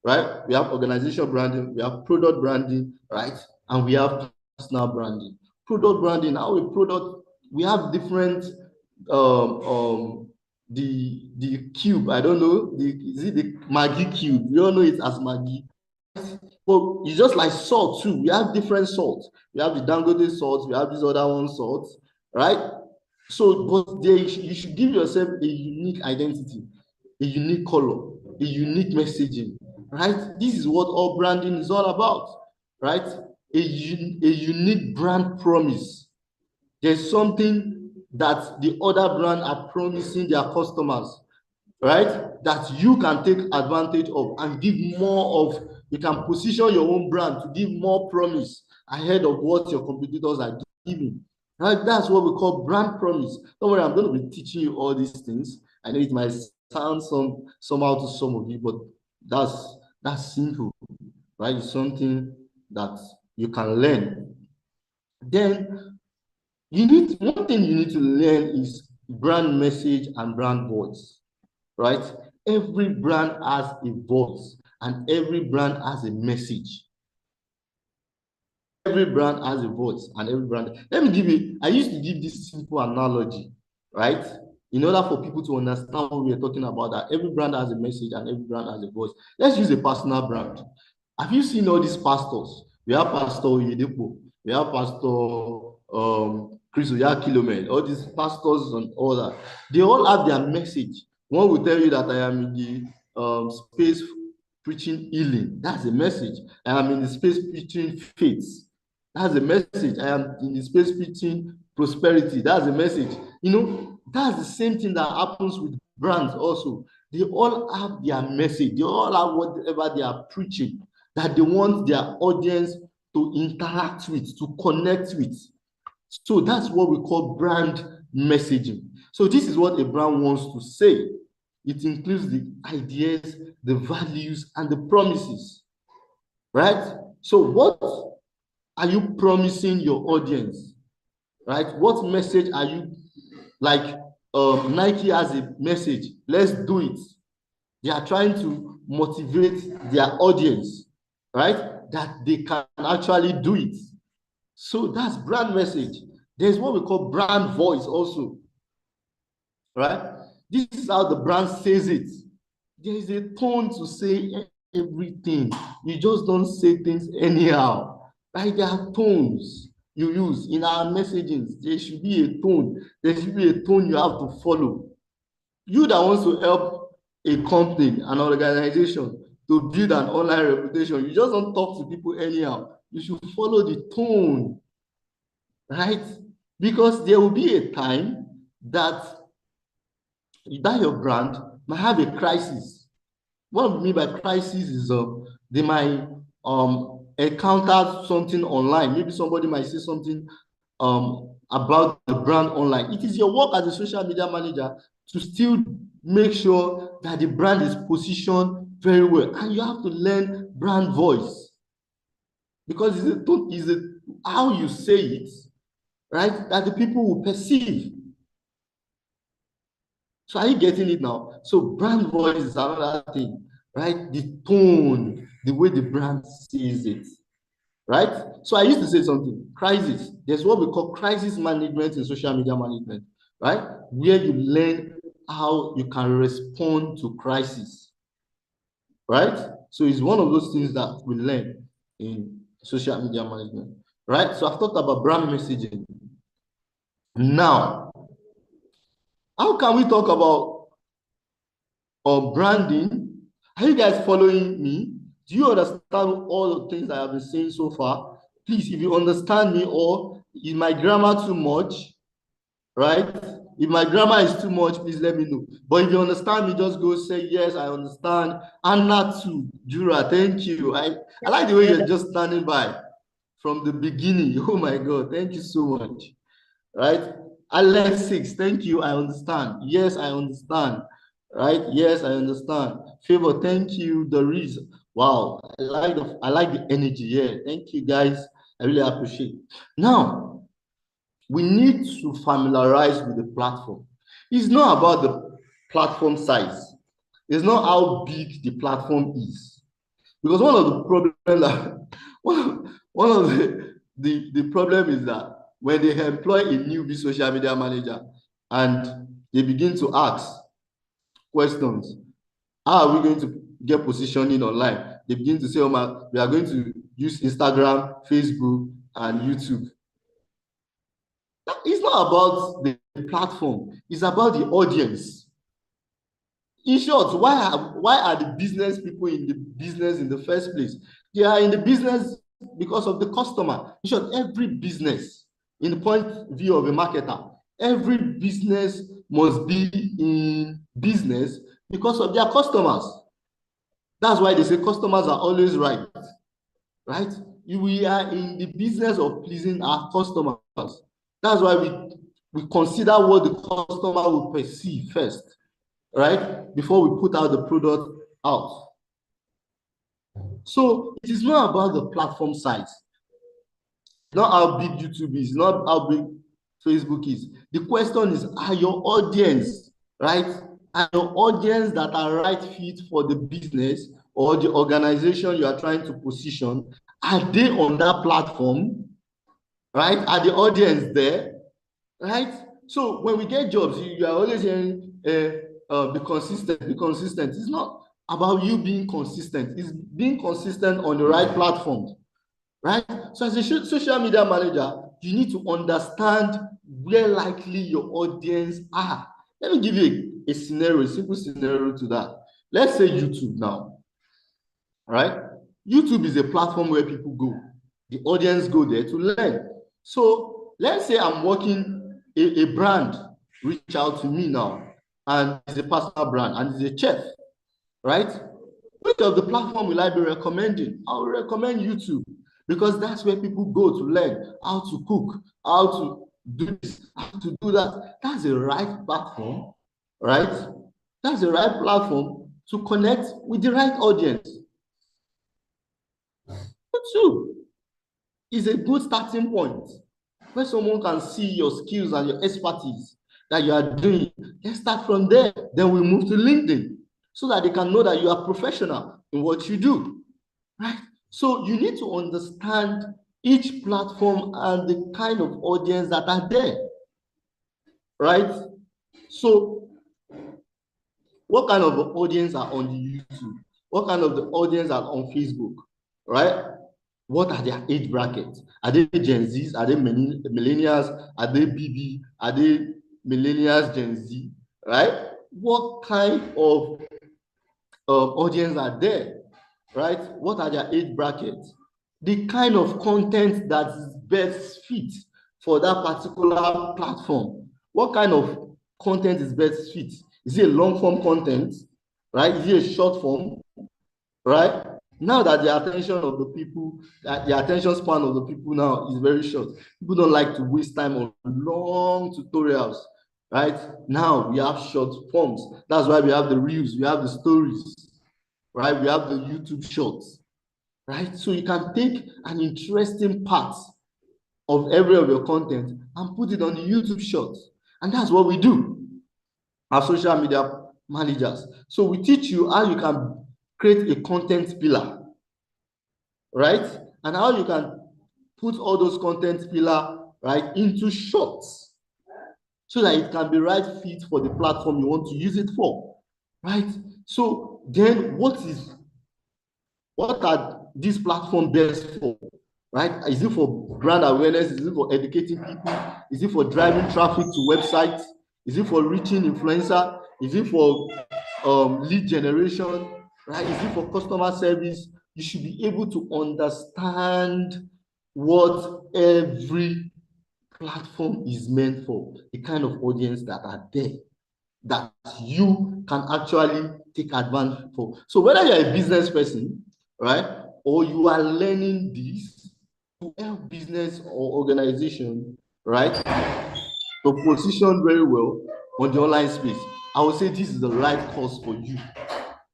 right? We have organizational branding, we have product branding, right? And we have personal branding. Product branding, how a product, we have different the cube, I don't know, is it the Maggi cube? We all know it as Maggi. But it's just like salt too. We have different salts. We have the Dangote salt, we have this other one salt, right? So, but you should give yourself a unique identity, a unique color, a unique messaging, right? This is what all branding is all about, right? A unique brand promise. There's something that the other brand are promising their customers, right? That you can take advantage of and give more of. You can position your own brand to give more promise ahead of what your competitors are giving, right? That's what we call brand promise. Don't worry, I'm going to be teaching you all these things. I know it might sound somehow to some of you, but that's simple, right? It's something that you can learn. Then one thing you need to learn is brand message and brand voice, right? Every brand has a voice and every brand has a message. Every brand has a voice and every brand. Let me give you, I used to give this simple analogy, right? In order for people to understand what we are talking about, that every brand has a message and every brand has a voice. Let's use a personal brand. Have you seen all these pastors? We have Pastor Oyedepo, we have Pastor Chris Oyakhilome, all these pastors and all that. They all have their message. One will tell you that I am in the space preaching healing. That's a message. I am in the space preaching faith. That's a message. I am in the space preaching prosperity. That's a message. You know, that's the same thing that happens with brands also. They all have their message. They all have whatever they are preaching that they want their audience to interact with, to connect with. So that's what we call brand messaging. So this is what a brand wants to say. It includes the ideas, the values, and the promises, right? So what are you promising your audience, right? What message are you, like Nike has a message, let's do it. They are trying to motivate their audience, right? That they can actually do it. So that's brand message. There's what we call brand voice also, right? This is how the brand says it. There is a tone to say everything. You just don't say things anyhow, right? There are tones you use in our messaging. There should be a tone. There should be a tone you have to follow. You that wants to help a company, an organization to build an online reputation, you just don't talk to people anyhow. You should follow the tone, right? Because there will be a time that your brand might have a crisis. What I mean by crisis is they might encounter something online. Maybe somebody might say something about the brand online. It is your work as a social media manager to still make sure that the brand is positioned very well, and you have to learn brand voice, because it's how you say it, right, that the people will perceive. So are you getting it now? So brand voice is another thing, right? The tone, the way the brand says it, right? So I used to say something, crisis. There's what we call crisis management in social media management, right? Where you learn how you can respond to crisis, right? So it's one of those things that we learn in social media management, right? So I've talked about brand messaging. Now, how can we talk about branding? Are you guys following me? Do you understand all the things I have been saying so far? Please, if you understand me, or is my grammar too much, right? If my grammar is too much, please let me know. But if you understand me, just go say, yes, I understand. Anna too, Jura, thank you. I like the way you're just standing by from the beginning. Oh my God, thank you so much, right? Alexis, thank you, I understand. Yes, I understand, right? Yes, I understand. Favor, thank you. Doris, wow, I like the energy here. Thank you, guys. I really appreciate it. Now, we need to familiarize with the platform. It's not about the platform size. It's not how big the platform is. Because one of the problems that one of the problem is that when they employ a newbie social media manager and they begin to ask questions, how are we going to get positioning online? They begin to say, oh my, we are going to use Instagram, Facebook, and YouTube. It's not about the platform, it's about the audience. In short, why are the business people in the business in the first place? They are in the business because of the customer. In short, every business, in the point of view of a marketer, every business must be in business because of their customers. That's why they say customers are always right, right? We are in the business of pleasing our customers. That's why we consider what the customer will perceive first, right? Before we put out the product out. So it is not about the platform size, not how big YouTube is, not how big Facebook is. The question is, are your audience, right? Are your audience that are right fit for the business or the organization you are trying to position, are they on that platform, right? Are the audience there, right? So when we get jobs, you are always hearing, be consistent, be consistent. It's not about you being consistent. It's being consistent on the right platform, right? So as a social media manager, you need to understand where likely your audience are. Let me give you a scenario, a simple scenario to that. Let's say YouTube now, right? YouTube is a platform where people go. The audience go there to learn. So let's say I'm working, a brand reach out to me now, and it's a personal brand, and it's a chef, right? Which of the platform will I be recommending? I will recommend YouTube because that's where people go to learn how to cook, how to do this, how to do that. That's the right platform, right? That's the right platform to connect with the right audience. YouTube is a good starting point where someone can see your skills and your expertise that you are doing. Let's start from there. Then we move to LinkedIn so that they can know that you are professional in what you do, right? So you need to understand each platform and the kind of audience that are there, right? So what kind of audience are on the YouTube? What kind of the audience are on Facebook, right? What are their age brackets? Are they Gen Zs? Are they millennials? Are they BB? Are they millennials, Gen Z? Right? What kind of audience are there? Right? What are their age brackets? The kind of content that is best fit for that particular platform. What kind of content is best fit? Is it a long form content? Right? Is it a short form? Right? Now that the attention of the people, the attention span of the people now is very short. People don't like to waste time on long tutorials, right? Now we have short forms. That's why we have the reels, we have the stories, right? We have the YouTube shorts, right? So you can take an interesting part of every of your content and put it on the YouTube shorts. And that's what we do as social media managers. So we teach you how you can create a content pillar, right? And how you can put all those content pillar, right, into shorts, so that it can be right fit for the platform you want to use it for, right? So then what are these platforms best for, right? Is it for brand awareness? Is it for educating people? Is it for driving traffic to websites? Is it for reaching influencer? Is it for lead generation, right? Is it for customer service? You should be able to understand what every platform is meant for, the kind of audience that are there, that you can actually take advantage for. So whether you're a business person, right, or you are learning this to help business or organization, right, to position very well on the online space, I would say this is the right course for you.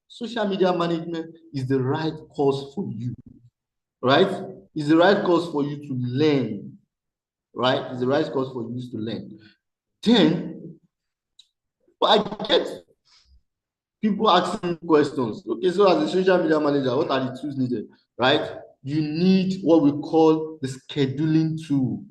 Social media management is the right course for you, right? It's the right course for you to learn, right? It's the right course for you to learn. Then, but I get people asking questions. Okay, so as a social media manager, what are the tools needed, right? You need what we call the scheduling tool,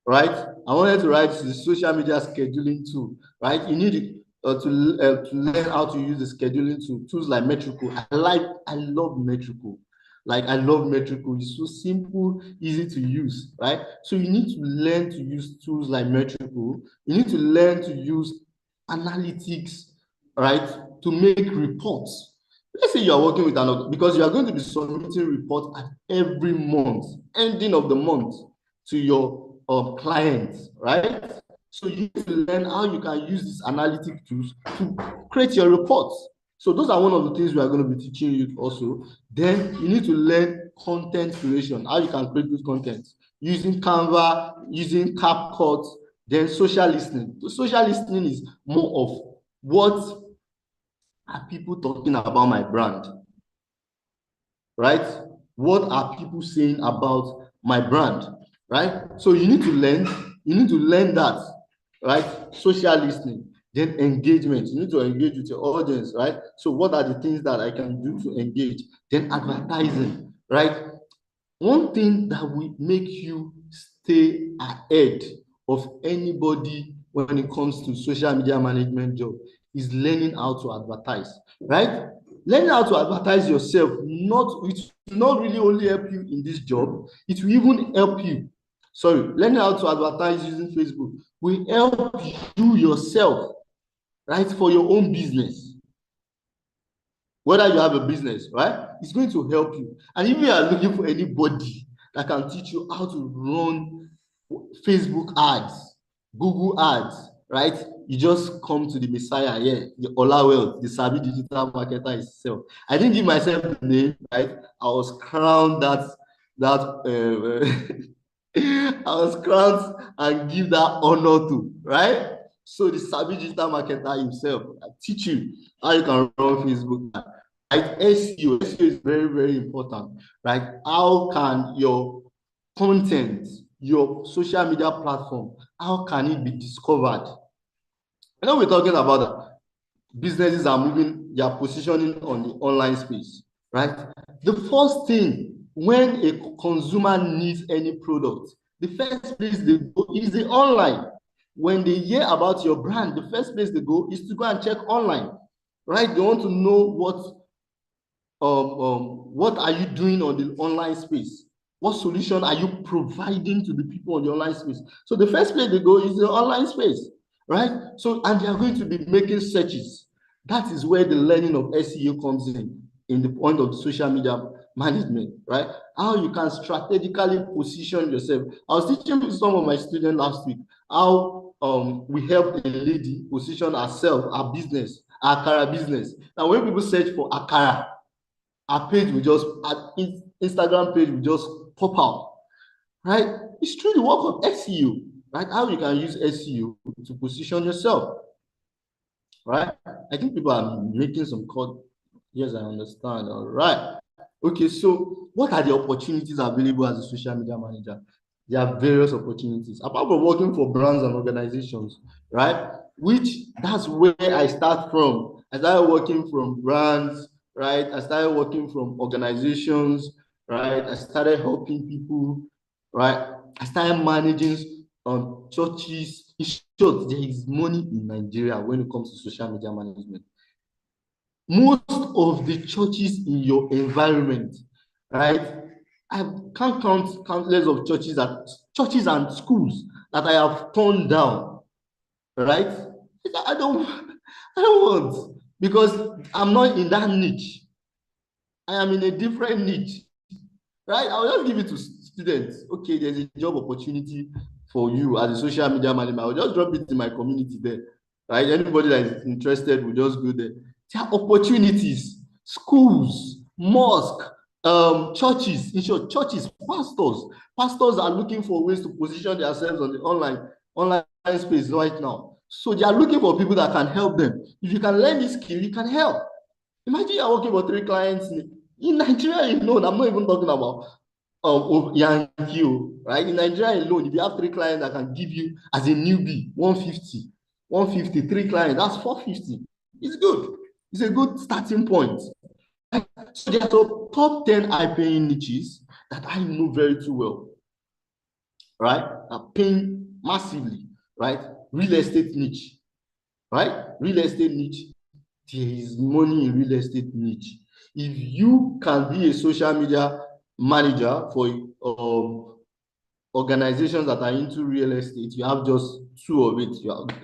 right? I wanted to write the social media scheduling tool, right? You need to learn how to use the scheduling tool, tools like Metrical. I love Metrical. Like, I love Metrical. It's so simple, easy to use, right? So you need to learn to use tools like Metrical. You need to learn to use analytics, right, to make reports. Let's say you are working with because you are going to be submitting reports at every month, ending of the month, to your clients, right? So you need to learn how you can use these analytic tools to create your reports. So those are one of the things we are going to be teaching you also. Then you need to learn content creation, how you can create good content using Canva, using CapCut, then social listening. So social listening is more of what are people talking about my brand, right? What are people saying about my brand, right? So you need to learn that, right? Social listening, then engagement. You need to engage with your audience, right? So what are the things that I can do to engage? Then advertising, right? One thing that will make you stay ahead of anybody when it comes to social media management job is learning how to advertise, right? Learning how to advertise yourself, it will not really only help you in this job, it will even help you. Sorry, learning how to advertise using Facebook will help you yourself, right, for your own business. Whether you have a business, right? It's going to help you. And if you are looking for anybody that can teach you how to run Facebook ads, Google ads, right? You just come to the Messiah here, the Olawell, the Sabi digital marketer itself. I didn't give myself the name, right? I was crowned I was crowned and give that honor to, right? So the Sabi digital marketer himself, I teach you how you can run Facebook. Right? SEO is very, very important. Right? How can your content, your social media platform, how can it be discovered? I know we're talking about that. Businesses are moving their positioning on the online space, right? The first thing when a consumer needs any product, the first place they go is the online. When they hear about your brand, the first place they go is to go and check online, right? They want to know what are you doing on the online space? What solution are you providing to the people on the online space? So the first place they go is the online space, right? So, and they are going to be making searches. That is where the learning of SEO comes in the point of social media management, right? How you can strategically position yourself. I was teaching with some of my students last week how we help a lady position herself, her business, her Akara business. Now, when people search for Akara, our page will just, our Instagram page will just pop out, right? It's through the work of SEO, right? How you can use SEO to position yourself, right? I think people are making some call. Yes, I understand. All right. Okay, so what are the opportunities available as a social media manager? There are various opportunities. Apart from working for brands and organizations, right? That's where I start from. I started working from brands, right? I started working from organizations, right? I started helping people, right? I started managing on churches. In short, there is money in Nigeria when it comes to social media management. Most of the churches in your environment, right? I can't count countless of churches and schools that I have turned down, right? I don't, I don't want, because I'm not in that niche. I am in a different niche, right? I'll just give it to students. Okay, there's a job opportunity for you as a social media manager. I'll just drop it in my community there, right? Anybody that is interested will just go there. There are opportunities, schools, mosque, churches, in short, churches, pastors are looking for ways to position themselves on the online space right now. So they are looking for people that can help them. If you can learn this skill, you can help. Imagine you're working for 3 clients in Nigeria alone. I'm not even talking about Yankee, right? In Nigeria alone, if you have 3 clients that can give you as a newbie 150, 3 clients, that's 450. It's good. It's a good starting point. So there are top 10 high-paying niches that I know very too well, right? Are paying massively, right? Real estate niche, right? Real estate niche. There is money in real estate niche. If you can be a social media manager for organizations that are into real estate, you have just 2 of it,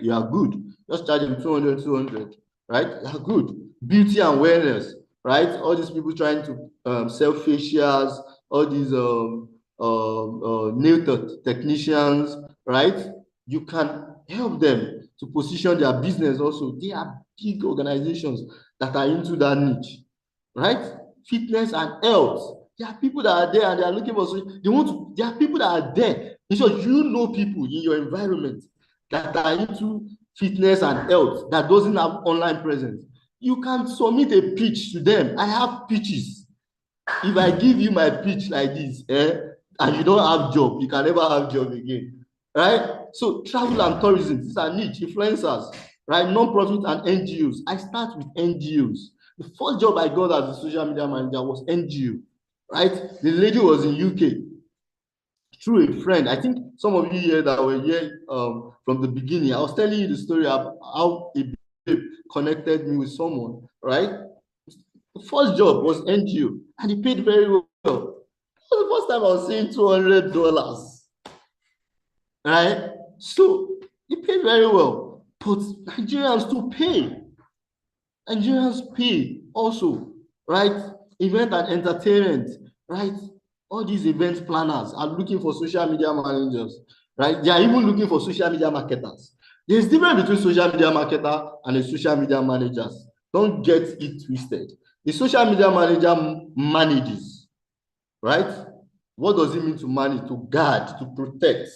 you are good. Just charge them 200, right? You are good. Beauty and wellness, right? All these people trying to sell facials, all these nail technicians, right? You can help them to position their business also. They are big organizations that are into that niche, right? Fitness and health. There are people that are there and they are looking for, there are people that are there. So you know people in your environment that are into fitness and health that doesn't have online presence. You can submit a pitch to them. I have pitches. If I give you my pitch like this, and you don't have job, you can never have job again, right? So travel and tourism, these are niche influencers, right? Non-profit and NGOs. I start with NGOs. The first job I got as a social media manager was NGO, right? The lady was in UK through a friend. I think some of you here that were here from the beginning, I was telling you the story of how a babe connected me with someone, right? The first job was NGO and he paid very well. It was the first time I was seeing $200, right? So he paid very well, but Nigerians too pay. Nigerians pay also, right? Event and entertainment, right? All these event planners are looking for social media managers, right? They are even looking for social media marketers. There's a difference between social media marketer and a social media managers. Don't get it twisted. The social media manager manages, right? What does it mean to manage? To guard, to protect,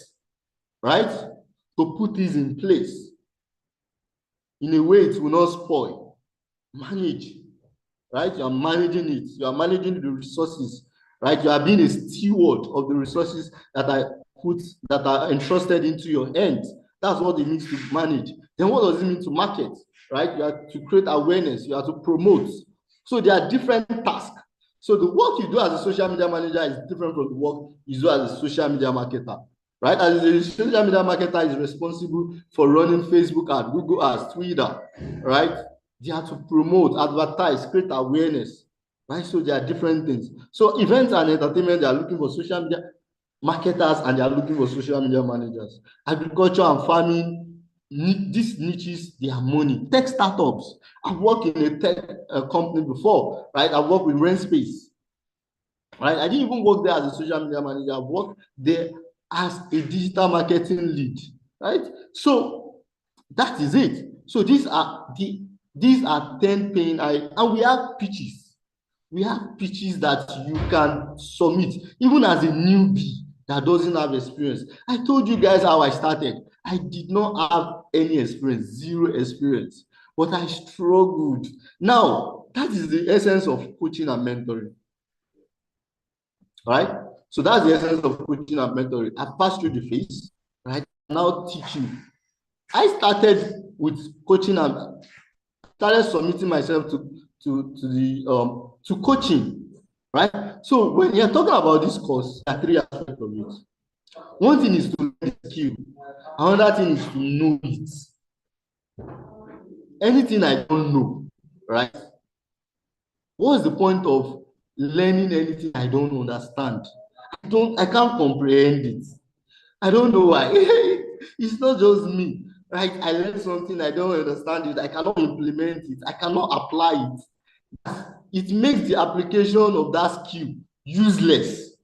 right? To put things in place in a way it will not spoil. Manage, right? You are managing it. You are managing the resources, right? You are being a steward of the resources that are entrusted into your hands. That's what it means to manage. Then what does it mean to market, right? You have to create awareness. You have to promote. So there are different tasks. So the work you do as a social media manager is different from the work you do as a social media marketer, right? As a social media marketer is responsible for running Facebook ads, Google ads, Twitter, right? They have to promote, advertise, create awareness, right? So there are different things. So events and entertainment, they are looking for social media marketers and they are looking for social media managers. Agriculture and farming, these niches, they are money. Tech startups. I've worked in a tech company before, right? I've worked with RentSpace, right? I didn't even work there as a social media manager. I've worked there as a digital marketing lead, right? So that is it. So these are 10 paying, and we have pitches. We have pitches that you can submit, even as a newbie that doesn't have experience. I told you guys how I started. I did not have any experience, zero experience, but I struggled. Now, that is the essence of coaching and mentoring, right? So that's the essence of coaching and mentoring. I passed through the phase, right? Now teaching. I started with coaching and started submitting myself to coaching, right? So when you're talking about this course, there are 3 aspects of it. One thing is to learn the skill. Another thing is to know it. Anything I don't know, right? What's the point of learning anything I don't understand? I can't comprehend it. I don't know why. It's not just me, right? I learned something, I don't understand it, I cannot implement it, I cannot apply it. It makes the application of that skill useless.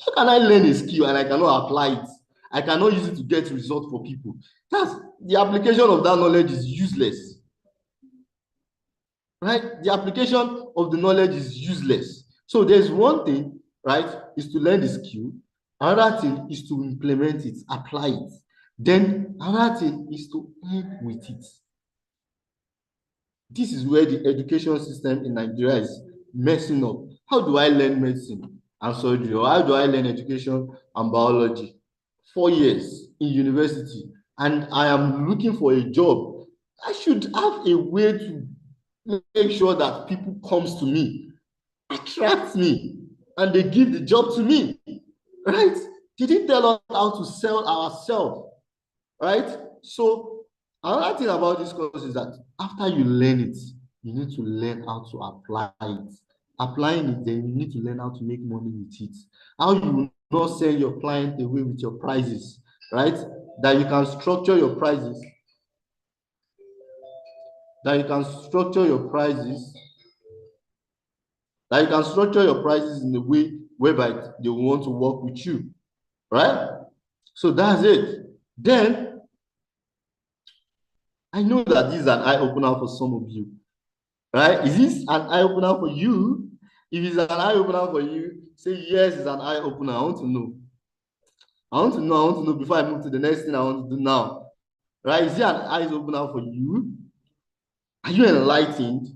How can I learn a skill and I cannot apply it? I cannot use it to get results for people. That's the application of that knowledge is useless, right? The application of the knowledge is useless. So there's one thing, right, is to learn the skill. Another thing is to implement it, apply it. Then another thing is to earn with it. This is where the education system in Nigeria is messing up. How do I learn medicine and surgery? Or how do I learn education and biology? 4 years in university, and I am looking for a job. I should have a way to make sure that people comes to me, attract me, and they give the job to me, right? They didn't tell us how to sell ourselves, right? So another thing about this course is that after you learn it, you need to learn how to apply it. Applying it, then you need to learn how to make money with it. How you will not send your client away with your prices, right? That you can structure your prices. That you can structure your prices. That you can structure your prices in a way whereby they will want to work with you, right? So that's it. Then I know that this is an eye-opener for some of you, right? Is this an eye-opener for you? If it's an eye-opener for you, say yes, it's an eye-opener. I want to know. I want to know before I move to the next thing I want to do now. Right? Is it an eye-opener for you? Are you enlightened?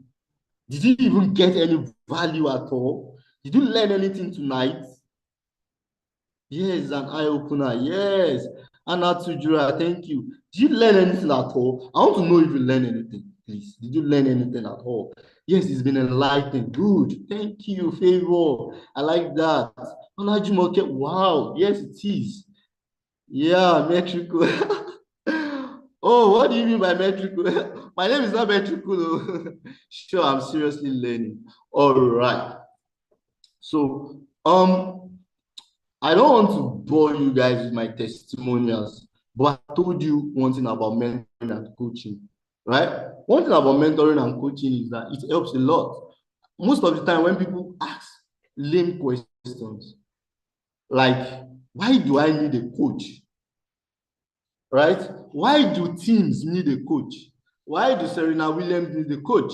Did you even get any value at all? Did you learn anything tonight? Yes, it's an eye-opener. Yes. Anna Tujura, thank you. Did you learn anything at all? I want to know if you learned anything, please. Did you learn anything at all? Yes, it's been enlightening. Good. Thank you, Favor. I like that. Olajumoke, wow. Yes, it is. Yeah, metrical. Oh, what do you mean by metrical? My name is not metrical. Sure, I'm seriously learning. All right. So, I don't want to bore you guys with my testimonials, but I told you one thing about mentoring and coaching, right? One thing about mentoring and coaching is that it helps a lot. Most of the time when people ask lame questions, like, why do I need a coach? Right? Why do teams need a coach? Why do Serena Williams need a coach?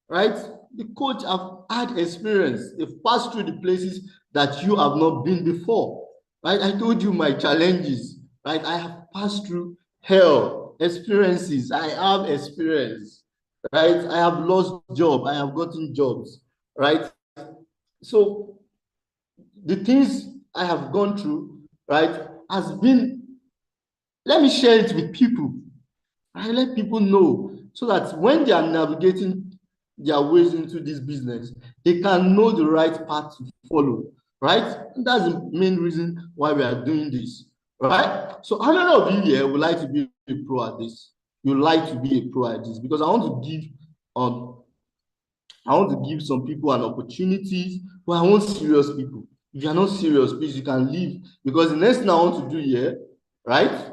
Right? The coach have had experience. They've passed through the places that you have not been before. Right? I told you my challenges. Right? I have passed through hell, experiences. I have experience. Right? I have lost job. I have gotten jobs. Right? So the things I have gone through, right, has been, let me share it with people. I let people know so that when they are navigating their ways into this business, they can know the right path to follow, right? And that's the main reason why we are doing this, right? So how many of you here would like to be a pro at this? You like to be a pro at this? Because I want to give some people an opportunity, but I want serious people. If you are not serious, please, you can leave. Because the next thing I want to do here, right?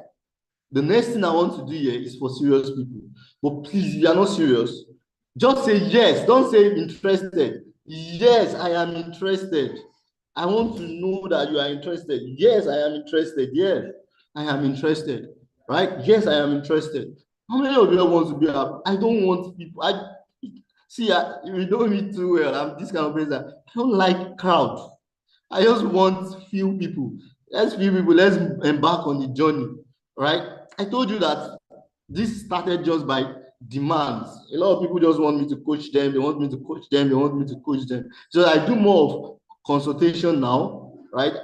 The next thing I want to do here is for serious people. But please, if you are not serious, just say yes. Don't say interested. Yes, I am interested. I want to know that you are interested. Yes, I am interested. Yes, I am interested. Right? Yes, I am interested. How many of you want to be up? I don't want people. You know me too well. I'm this kind of person. I don't like crowd. I just want few people. Let's few people. Let's embark on the journey. Right? I told you that this started just by demands. A lot of people just want me to coach them. They want me to coach them. They want me to coach them. So I do more of consultation now, right,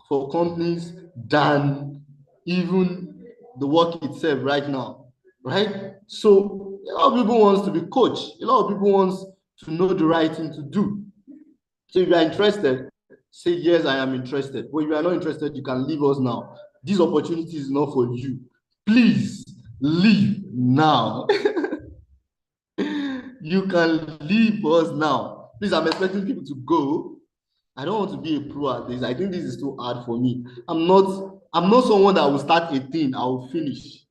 for companies than even the work itself right now, right? So a lot of people wants to be coached. A lot of people wants to know the right thing to do. So if you are interested, say, yes, I am interested. But if you are not interested, you can leave us now. This opportunity is not for you. Please leave now. You can leave us now. Please, I'm expecting people to go. I don't want to be a pro at this. I think this is too hard for me. I'm not someone that will start a thing, I will finish.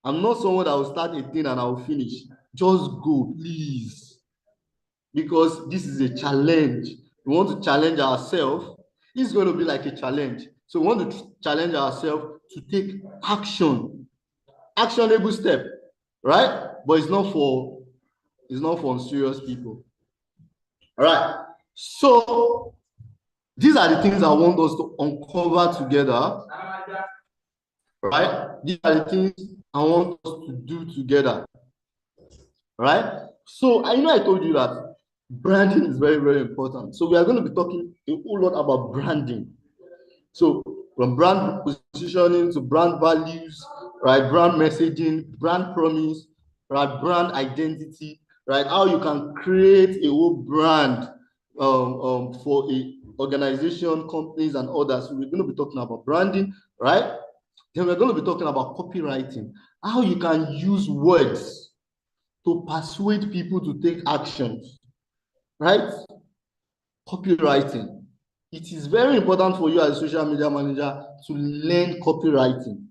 I'm not someone that will start a thing and I will finish. Just go, please. Because this is a challenge. We want to challenge ourselves. It's going to be like a challenge. So we want to challenge ourselves to take action. Actionable step, right? But it's not for unserious people. All right. So these are the things I want us to uncover together. Right? These are the things I want us to do together. Right? So I told you that branding is very, very important. So we are going to be talking a whole lot about branding. So from brand positioning to brand values, right? Brand messaging, brand promise, right? Brand identity, right? How you can create a whole brand for a organization, companies, and others. So we're going to be talking about branding, right? Then we're going to be talking about copywriting, how you can use words to persuade people to take actions, right? Copywriting. It is very important for you as a social media manager to learn copywriting,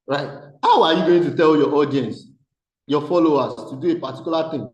right? How are you going to tell your audience, your followers, to do a particular thing?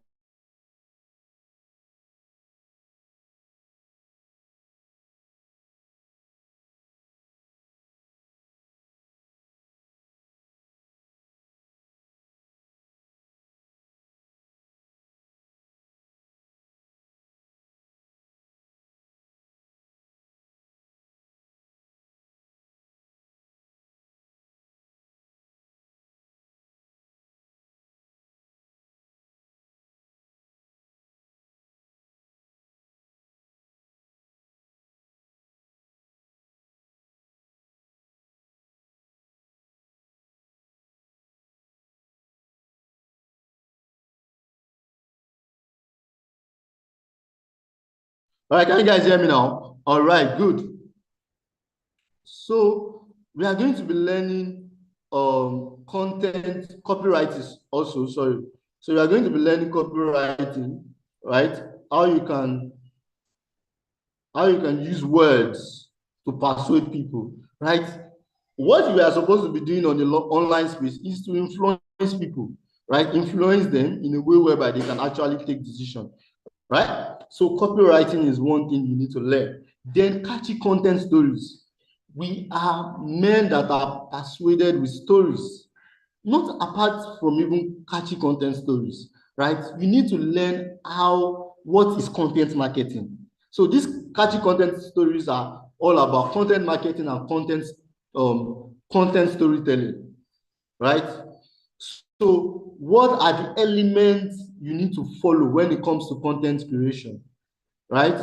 All right, can you guys hear me now? All right, good. So we are going to be learning content copywriting also, sorry. So we are going to be learning copywriting, right? How you can use words to persuade people, right? What we are supposed to be doing on the online space is to influence people, right? Influence them in a way whereby they can actually take decisions, right? So copywriting is one thing you need to learn. Then catchy content stories. We are men that are persuaded with stories, not apart from even catchy content stories, right? You need to learn what is content marketing. So these catchy content stories are all about content marketing and content storytelling, right? So what are the elements you need to follow when it comes to content creation, right?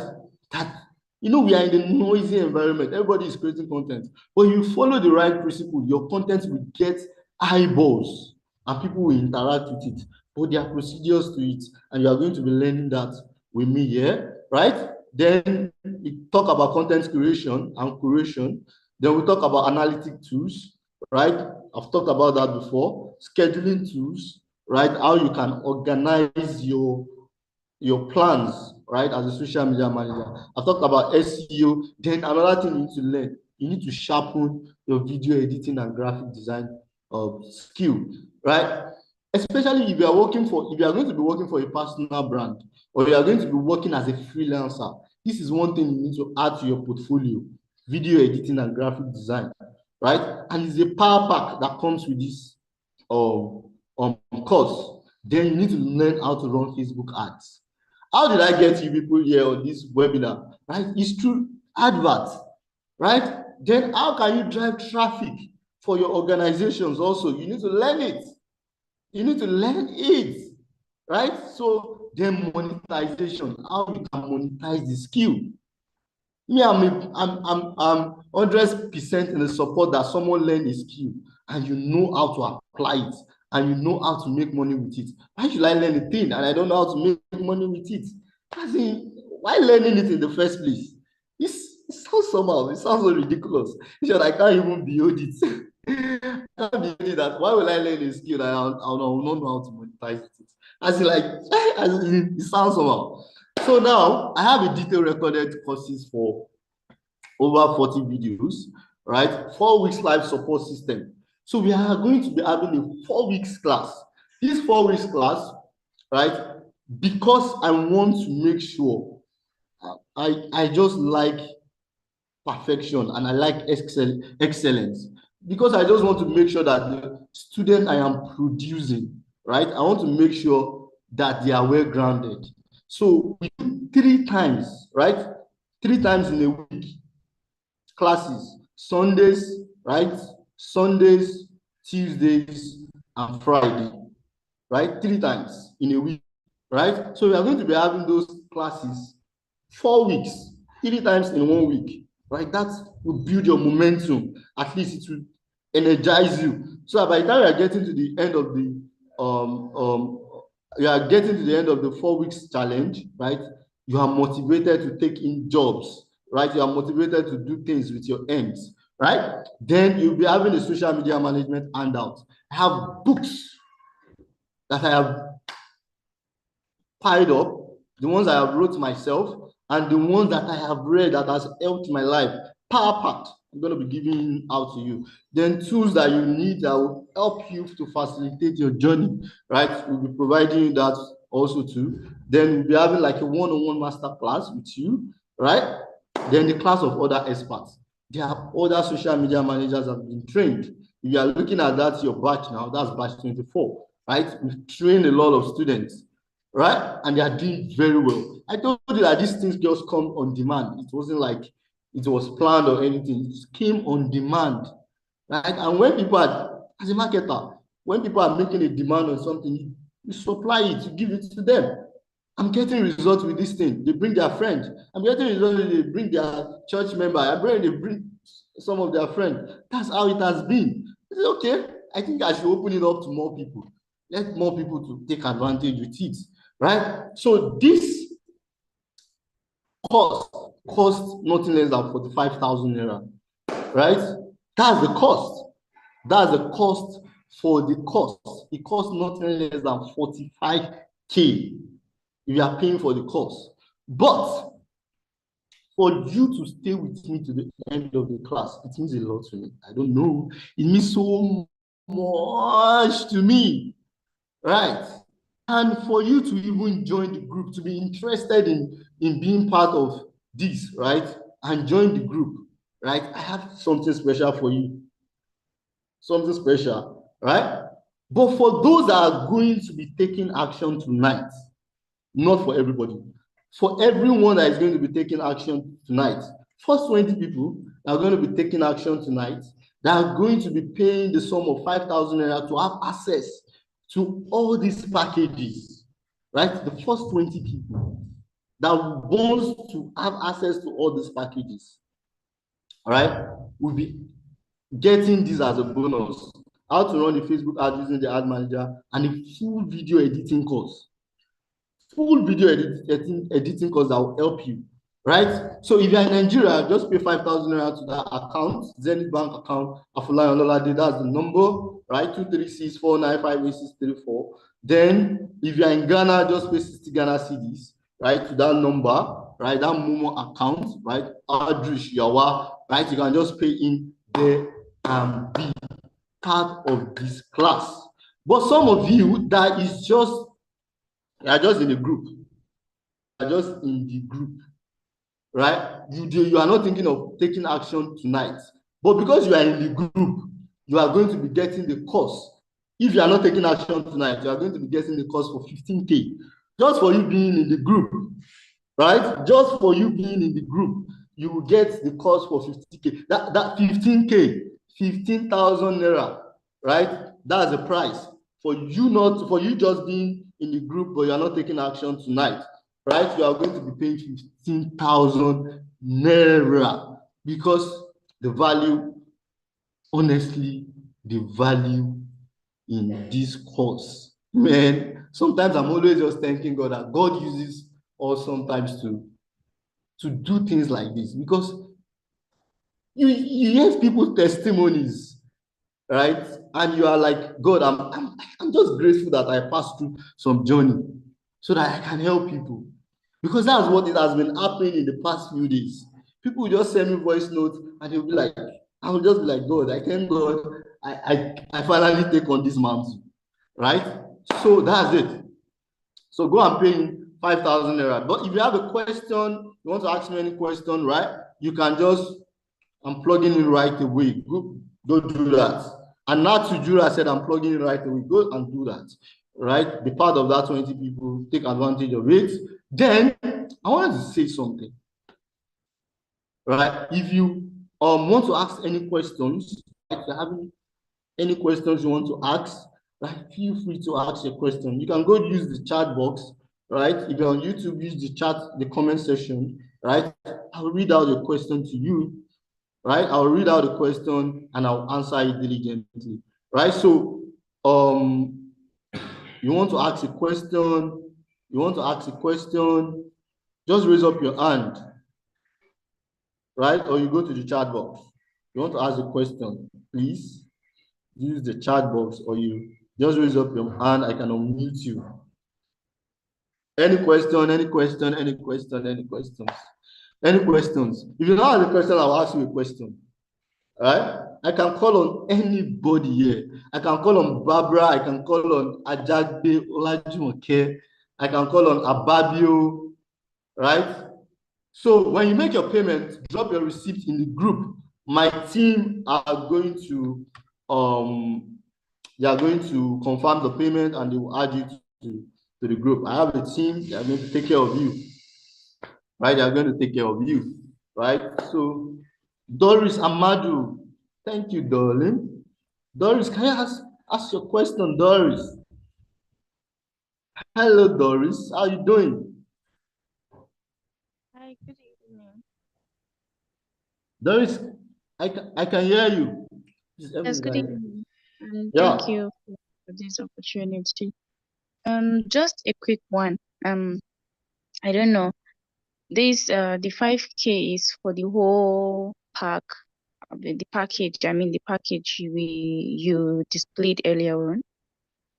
We are in the noisy environment. Everybody is creating content. But you follow the right principle, your content will get eyeballs and people will interact with it. But there are procedures to it, and you are going to be learning that with me here, right? Then we talk about content creation and curation. Then we talk about analytic tools, right? I've talked about that before. Scheduling tools, right? How you can organize your plans, right, as a social media manager. I've talked about SEO. Then another thing you need to learn, you need to sharpen your video editing and graphic design skill, right? Especially if you are going to be working for a personal brand, or you are going to be working as a freelancer. This is one thing you need to add to your portfolio: video editing and graphic design, right? And it's a power pack that comes with this course. Then you need to learn how to run Facebook ads. How did I get you people here on this webinar? Right? It's through adverts, right? Then how can you drive traffic for your organizations also? You need to learn it. You need to learn it, right? So then monetization, how you can monetize the skill. Me, I'm 100% in the support that someone learn a skill and you know how to apply it and you know how to make money with it. Why should I learn a thing and I don't know how to make money with it? As in, why learning it in the first place? it sounds somehow, it sounds so ridiculous. He said, I can't even build it. I can't build that. Why will I learn a skill that I will not know how to monetize it? As in, like, it sounds somehow. So now I have a detailed recorded courses for over 40 videos, right? 4 weeks live support system. So we are going to be having a 4 weeks class. This 4 weeks class, right? Because I want to make sure I just like perfection and I like excellence, because I just want to make sure that the student I am producing, right? I want to make sure that they are well grounded. So we do 3 times, right? 3 times in a week classes: Sundays, right? Sundays, Tuesdays, and Friday, right? 3 times in a week, right? So we are going to be having those classes 4 weeks, 3 times in 1 week, right? That will build your momentum. At least it will energize you. So that by the time you are getting to the end of the you are getting to the end of the 4 weeks challenge, right? You are motivated to take in jobs, right? You are motivated to do things with your ends, right? Then you'll be having a social media management handout. I have books that I have piled up, the ones I have wrote myself, and the ones that I have read that has helped my life, power packed. I'm going to be giving out to you. Then tools that you need that will help you to facilitate your journey, right? We'll be providing you that also too. Then we'll be having like a one-on-one master class with you, right? Then the class of other experts. There are other social media managers that have been trained. If you are looking at that, your batch now, that's batch 24, right? We've trained a lot of students, right? And they are doing very well. I told you that these things just come on demand. It wasn't like it was planned or anything. It came on demand, right? And when people are, as a marketer, when people are making a demand on something, you supply it, you give it to them. I'm getting results with this thing. They bring their friend. I'm getting results. They bring their church member. They bring some of their friends. That's how it has been. I said, okay, I think I should open it up to more people. Let more people to take advantage with it, right? So this cost nothing less than 45,000 naira, right? That's the cost. That's the cost for the course. It costs nothing less than 45K if you are paying for the course. But for you to stay with me to the end of the class, it means a lot to me. I don't know. It means so much to me, right? And for you to even join the group, to be interested in being part of this, right? And join the group, right? I have something special for you. Something special, right? But for those that are going to be taking action tonight, not for everybody, for everyone that is going to be taking action tonight, first 20 people that are going to be taking action tonight, that are going to be paying the sum of 5,000 naira to have access to all these packages, right? The first 20 people that wants to have access to all these packages, all right, will be getting this as a bonus. How to run the Facebook ad using the ad manager and a full video editing course. Full video editing course that will help you, right? So if you're in Nigeria, just pay 5,000 naira to that account, Zenith Bank account, Afolayan Ololade, that's the number, right? 236495863 Then if you're in Ghana, just pay 60 Ghana cedis, right? To that number, right? That Momo account, right? Adrish Yawa, right? You can just pay in there and be part of this class. But some of you that is just, you are just in the group. You are just in the group, right? You are not thinking of taking action tonight. But because you are in the group, you are going to be getting the course. If you are not taking action tonight, you are going to be getting the course for 15K. Just for you being in the group, right? Just for you being in the group, you will get the course for 50K. That 15K, 15,000 naira, right? That's the price for you just being in the group, but you are not taking action tonight, right? You are going to be paying 15,000 naira because the value, honestly, the value in this course, man. Sometimes I'm always just thanking God that God uses us sometimes to do things like this, because you hear people's testimonies, right? And you are like, God, I'm just grateful that I passed through some journey so that I can help people. Because that's what it has been happening in the past few days. People will just send me voice notes and they'll be like, I will just be like, God, I thank God I finally take on this mantle, right? So that's it. So go and pay him 5,000 naira. But if you have a question, you want to ask me any question, right? You can just, I'm plugging in right away. Go do that. And now to Jura said, I'm plugging in right away. Go and do that, right? Be part of that 20 people, take advantage of it. Then I wanted to say something, right? If you want to ask any questions, if you're having any questions you want to ask, right, feel free to ask your question. You can go use the chat box, right? If you're on YouTube, use the chat, the comment section, right? I'll read out the question to you, right? I'll read out the question and I'll answer it diligently, right? So, you want to ask a question, just raise up your hand, right? Or you go to the chat box. You want to ask a question, please use the chat box, or you just raise up your hand. I can unmute you. Any question, any question, any question, any questions? Any questions? If you don't have a question, I'll ask you a question. All right? I can call on anybody here. I can call on Barbara. I can call on Ajagbe Olajumoke. I can call on Ababio, right? So when you make your payment, drop your receipt in the group. My team are going to they are going to confirm the payment and they will add you to the group. I have a team, they are going to take care of you, right? They are going to take care of you, right? So Doris Amadu, thank you, darling. Doris, can I ask your question, Doris? Hello, Doris. How are you doing? Hi, good evening. Doris, I can hear you. Yes, good evening. And Yeah. thank you for this opportunity. Just a quick one. I don't know. This the 5K is for the whole pack, the package. I mean the package you displayed earlier on,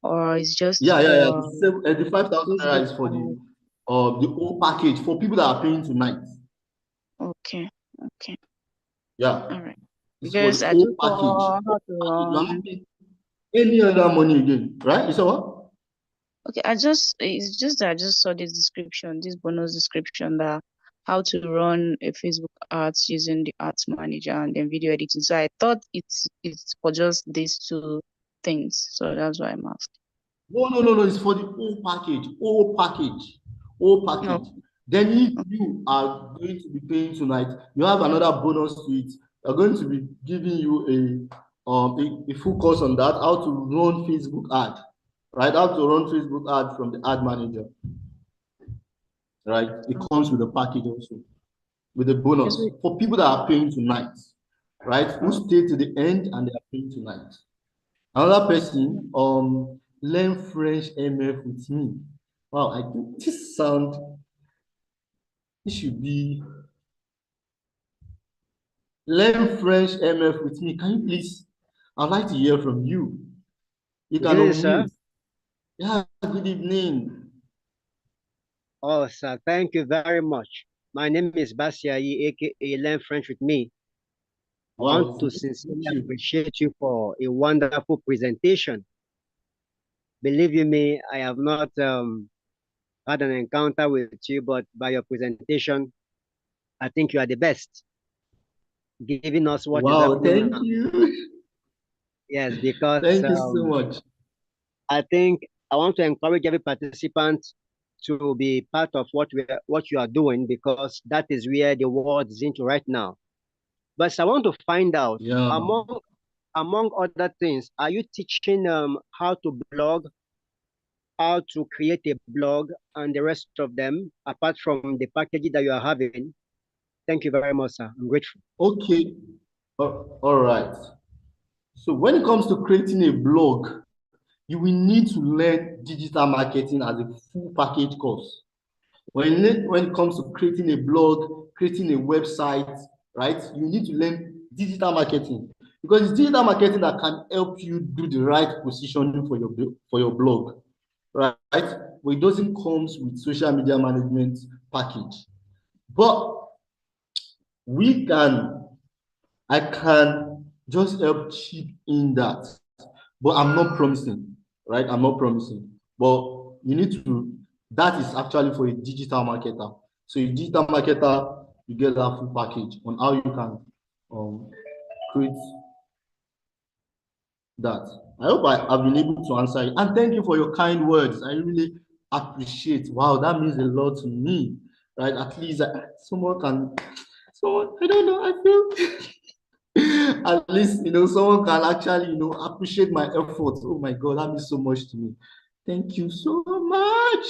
or it's just Yeah. for The 5,000 naira is for the whole package for people that are paying tonight. Okay. Yeah. All right. It's for Because the I whole just package. saw how to You are run. not paying any other money again, right? You saw what? Okay, it's just that I just saw this description, this bonus description, that how to run a Facebook ads using the ads manager and then video editing. So I thought it's for just these two things. So that's why I'm asking. No. It's for the whole package. Then if you are going to be paying tonight, you have another bonus to it. They're going to be giving you a full course on that, how to run Facebook ad, right? How to run Facebook ad from the ad manager, right? It comes with a package also, with a bonus for people that are paying tonight, right? Who stay to the end and they are paying tonight. Another person, learn French MF with me. Wow, I think it should be learn French MF with me. Can you please? I'd like to hear from you. You can Good evening, sir. unmute. Yeah, good evening. Oh, sir, thank you very much. My name is Basiayi, aka Learn French with Me. I want to sincerely appreciate you for a wonderful presentation. Believe you me, I have not had an encounter with you, but by your presentation, I think you are the best, giving us what is happening now. Thank you. Yes, because thank you so much. I think I want to encourage every participant to be part of what you are doing, because that is where the world is into right now. But I want to find out, among other things, are you teaching how to blog, how to create a blog, and the rest of them, apart from the package that you are having? Thank you very much, sir. I'm grateful. Okay. All right. So when it comes to creating a blog, you will need to learn digital marketing as a full package course. When it comes to creating a blog, creating a website, right? You need to learn digital marketing, because it's digital marketing that can help you do the right positioning for your blog, right? But it doesn't come with social media management package. But I can just help chip in that, but I'm not promising, right? I'm not promising. But you need to, that is actually for a digital marketer. So a digital marketer, you get that full package on how you can create that. I hope I've been able to answer you. And thank you for your kind words. I really appreciate. Wow, that means a lot to me, right? At least someone, I don't know, I feel at least, someone can actually, appreciate my effort. Oh my God, that means so much to me. Thank you so much.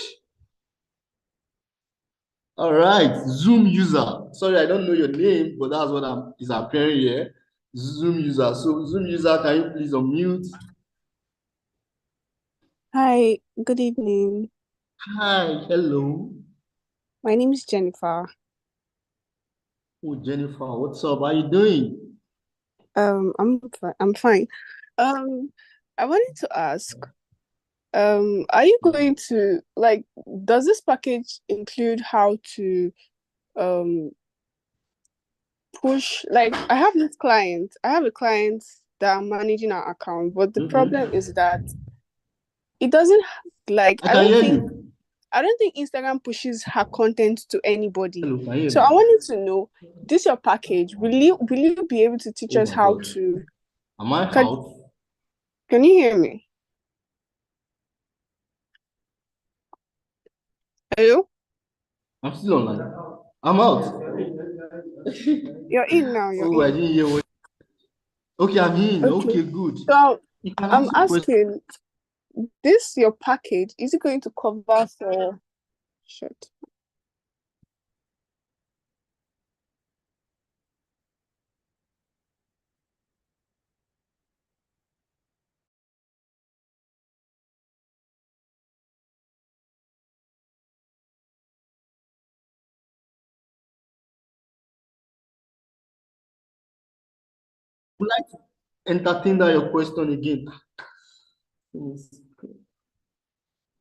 All right, Zoom user. Sorry, I don't know your name, but that's what is appearing here. Zoom user. So Zoom user, can you please unmute? Hi, good evening. Hi, hello. My name is Jennifer. Oh, Jennifer, what's up? How you doing? I'm fine. I wanted to ask, are you going to does this package include how to push, I have a client that I'm managing our account, but the problem is that it doesn't I can hear you. I don't think Instagram pushes her content to anybody. Hello, can you hear So me? I wanted to know, this your package. Will you be able to teach Oh us my how God. to? Am I out? Can you hear me? Hello? I'm still online. I'm out. You're in now. You're Oh, I in. didn't hear what. Okay, I'm in. Okay. Okay, good. So You can I'm ask a question. asking, this your package, is it going to cover for shit? Would like to entertain that your question again.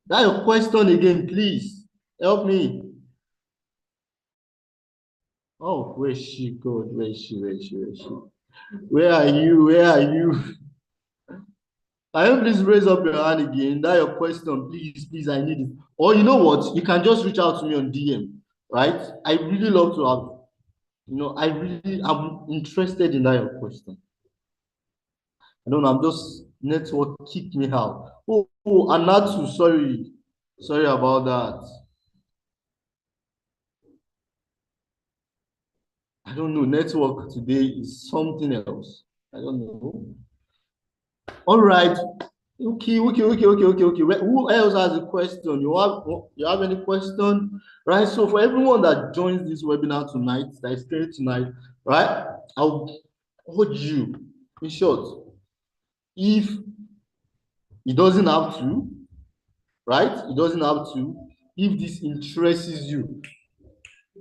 That your question again, please. Help me. Oh, where's she? God, where's she? Where's she? Where's she? Where are you? Where are you? Can you please raise up your hand again? That your question, please, please, I need it. Or you know what? You can just reach out to me on DM, right? I really love to have, I'm interested in that your question. I don't know, I'm just, network kicked me out. Oh, Anatu, sorry. Sorry about that. I don't know, network today is something else. I don't know. All right. Okay. Who else has a question? You have any question? Right. So for everyone that joins this webinar tonight, that is here tonight, right? I'll urge you, in short, if it doesn't have to, right? It doesn't have to. If this interests you,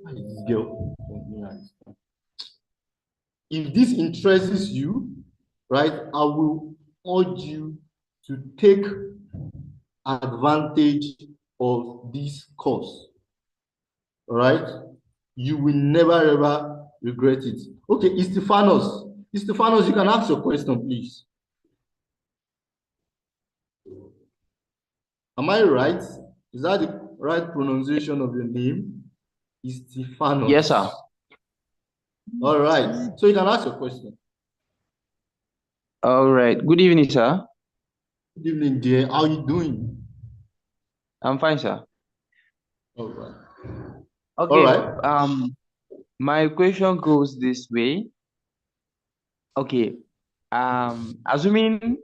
this girl. If this interests you, right, I will urge you to take advantage of this course. All right? You will never ever regret it. Okay, Stephanos. Stephanos, you can ask your question, please. Am I right? Is that the right pronunciation of your name? Stephanos. Yes, sir. All right. So you can ask your question. All right. Good evening, sir. Good evening, dear. How are you doing? I'm fine, sir. All right. Okay. All right. My question goes this way. Okay. Assuming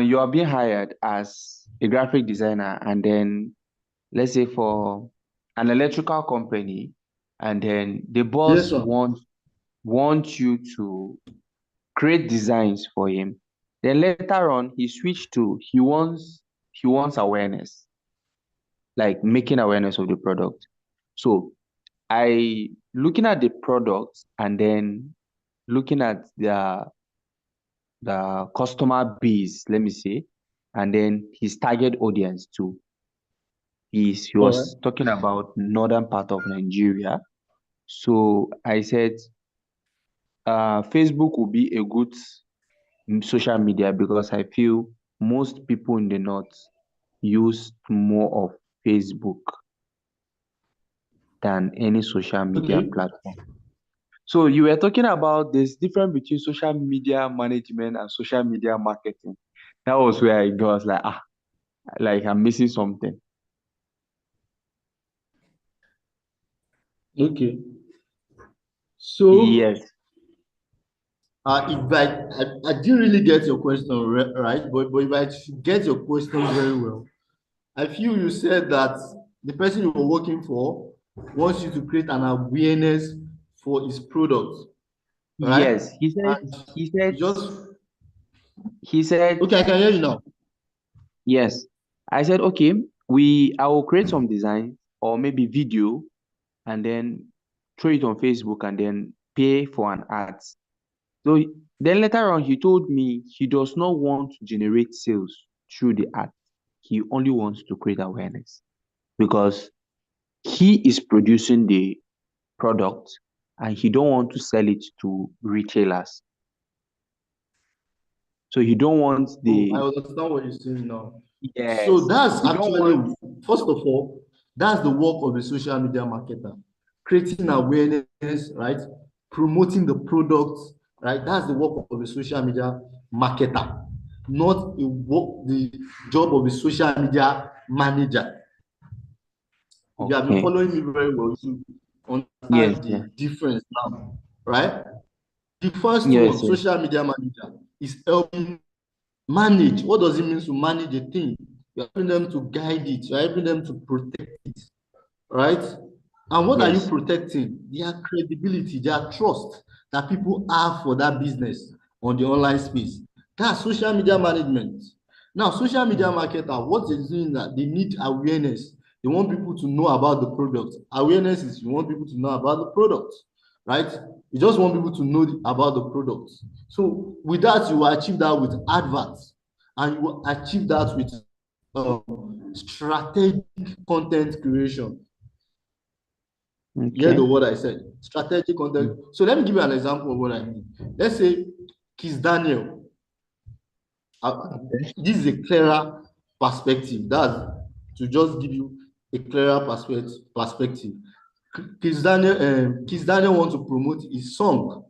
you are being hired as a graphic designer, and then let's say for an electrical company, and then the boss wants you to create designs for him. Then later on, he switched to he wants awareness, like making awareness of the product. So I looking at the products and then looking at the customer base, let me say, and then his target audience too. He All right. was talking about northern part of Nigeria. So I said Facebook will be a good social media because I feel most people in the north use more of Facebook than any social media Okay. platform. So you were talking about this difference between social media management and social media marketing. That was where I was like, like I'm missing something. Okay. So, Yes. if I didn't really get your question right, but if I should get your question very well, I feel you said that the person you were working for wants you to create an awareness for his product, right? Yes. He said And he said you just he said okay, I can hear you now. yes. I said okay, I will create some design or maybe video and then throw it on Facebook and then pay for an ad. So then later on, he told me he does not want to generate sales through the ad. He only wants to create awareness because he is producing the product and he don't want to sell it to retailers. So he don't want Oh, I the understand what you're saying now. So yes. that's He don't want actually, first of all, that's the work of a social media marketer, creating awareness, right? Promoting the product, right? That's the work of a social media marketer, not the job of a social media manager. If you have been okay. following me very well, you Yes, understand the yeah. difference now, right? The first one, Yes, yes. social media manager, is helping manage. What does it mean to manage a thing? You're helping them to guide it, you're helping them to protect it, right? And what are you Yes. protecting? Their credibility, their trust that people have for that business on the online space. That's social media management. Now, social media marketer, what they're doing that they need awareness. They want people to know about the product. Awareness is you want people to know about the product, right? You just want people to know about the product. So with that, you will achieve that with adverts, and you will achieve that with strategic content creation. You heard Okay. the word I said, strategic content. So let me give you an example of what I mean. Let's say Kiss Daniel. This is a clearer perspective. That's to just give you a clearer perspective. Kiss Daniel wants to promote his song,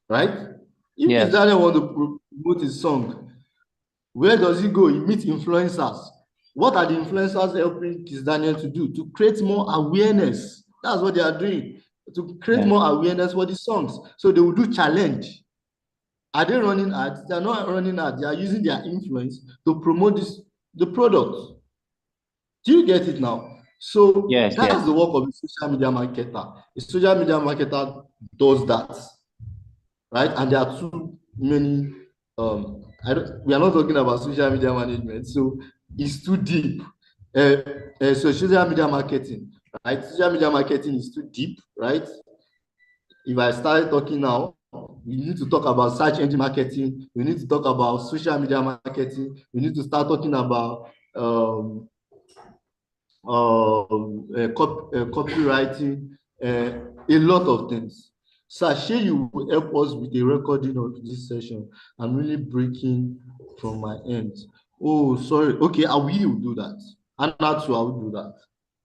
right? If Kiss Yes. Daniel wants to promote his song, where does he go? He meets influencers. What are the influencers helping Kiss Daniel to do? To create more awareness. That's what they are doing. To create Yes. more awareness for the songs. So they will do challenge. Are they running ads? They are not running ads. They are using their influence to promote the product. Do you get it now? So Yes, yes. that's the work of a social media marketer. A social media marketer does that, right? And there are too many. We are not talking about social media management, so it's too deep. So social media marketing, right? Social media marketing is too deep, right? If I start talking now, we need to talk about search engine marketing. We need to talk about social media marketing. We need to start talking about copywriting, a lot of things. Sashay, you will help us with a recording of this session. I'm really breaking from my end. Oh, sorry. Okay, I will do that. And not too, I will do that.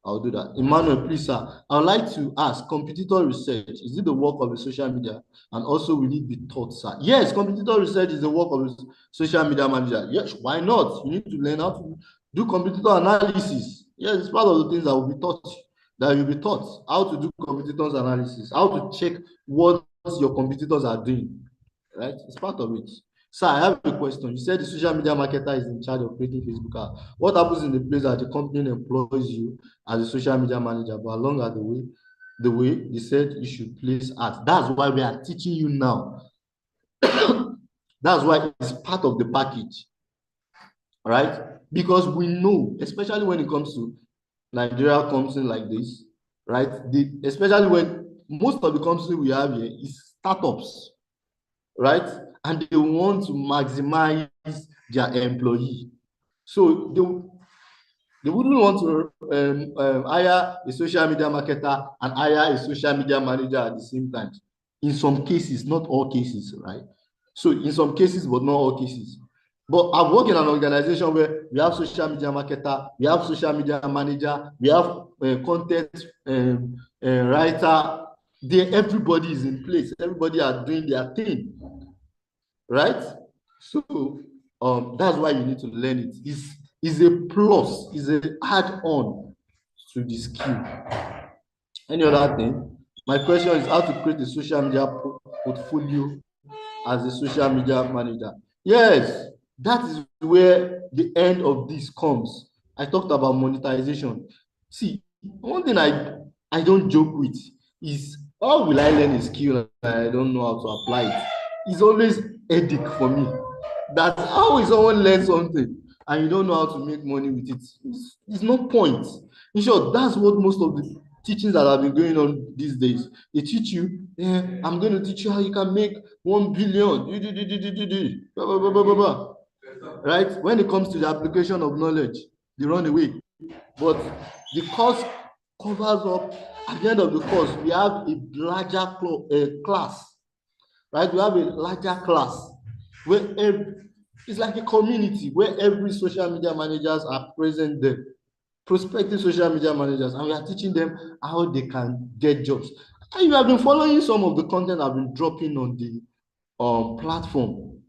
I'll do that. Emmanuel, please, sir. I would like to ask, competitor research, is it the work of a social media? And also, will it be taught, sir? Yes, competitor research is the work of a social media manager. Yes, why not? You need to learn how to do competitor analysis. Yes, it's part of the things that will be taught, that you'll be taught how to do competitors analysis, how to check what your competitors are doing, right? It's part of it. Sir, I have a question. You said the social media marketer is in charge of creating Facebook ads. What happens in the place that the company employs you as a social media manager, but along the way they said you should place ads. That's why we are teaching you now. That's why it's part of the package, right? Because we know, especially when it comes to Nigeria comes in like this, right? Especially when most of the companies we have here is startups, right? And they want to maximize their employee. So they wouldn't want to hire a social media marketer and hire a social media manager at the same time. In some cases, not all cases, right? So in some cases, but not all cases. But I've worked in an organization where we have social media marketer, we have social media manager, we have content writer. There, everybody is in place. Everybody are doing their thing, right? So that's why you need to learn it. It's a plus, it's a add-on to the skill. Any other thing? My question is how to create a social media portfolio as a social media manager. Yes, that is where the end of this comes. I talked about monetization. See, one thing I don't joke with is how will I learn a skill and I don't know how to apply it? It's always headache for me. That's how will someone learn something and you don't know how to make money with it? It's no point. In short, that's what most of the teachings that have been going on these days. They teach you, I'm going to teach you how you can make 1 billion. Blah, blah, blah, blah, blah, blah. Right? When it comes to the application of knowledge, they run away. But the course covers up. At the end of the course, we have a larger class. Right? We have a larger class where it's like a community where every social media managers are present there. Prospective social media managers, and we are teaching them how they can get jobs. And you have been following some of the content I've been dropping on the platform.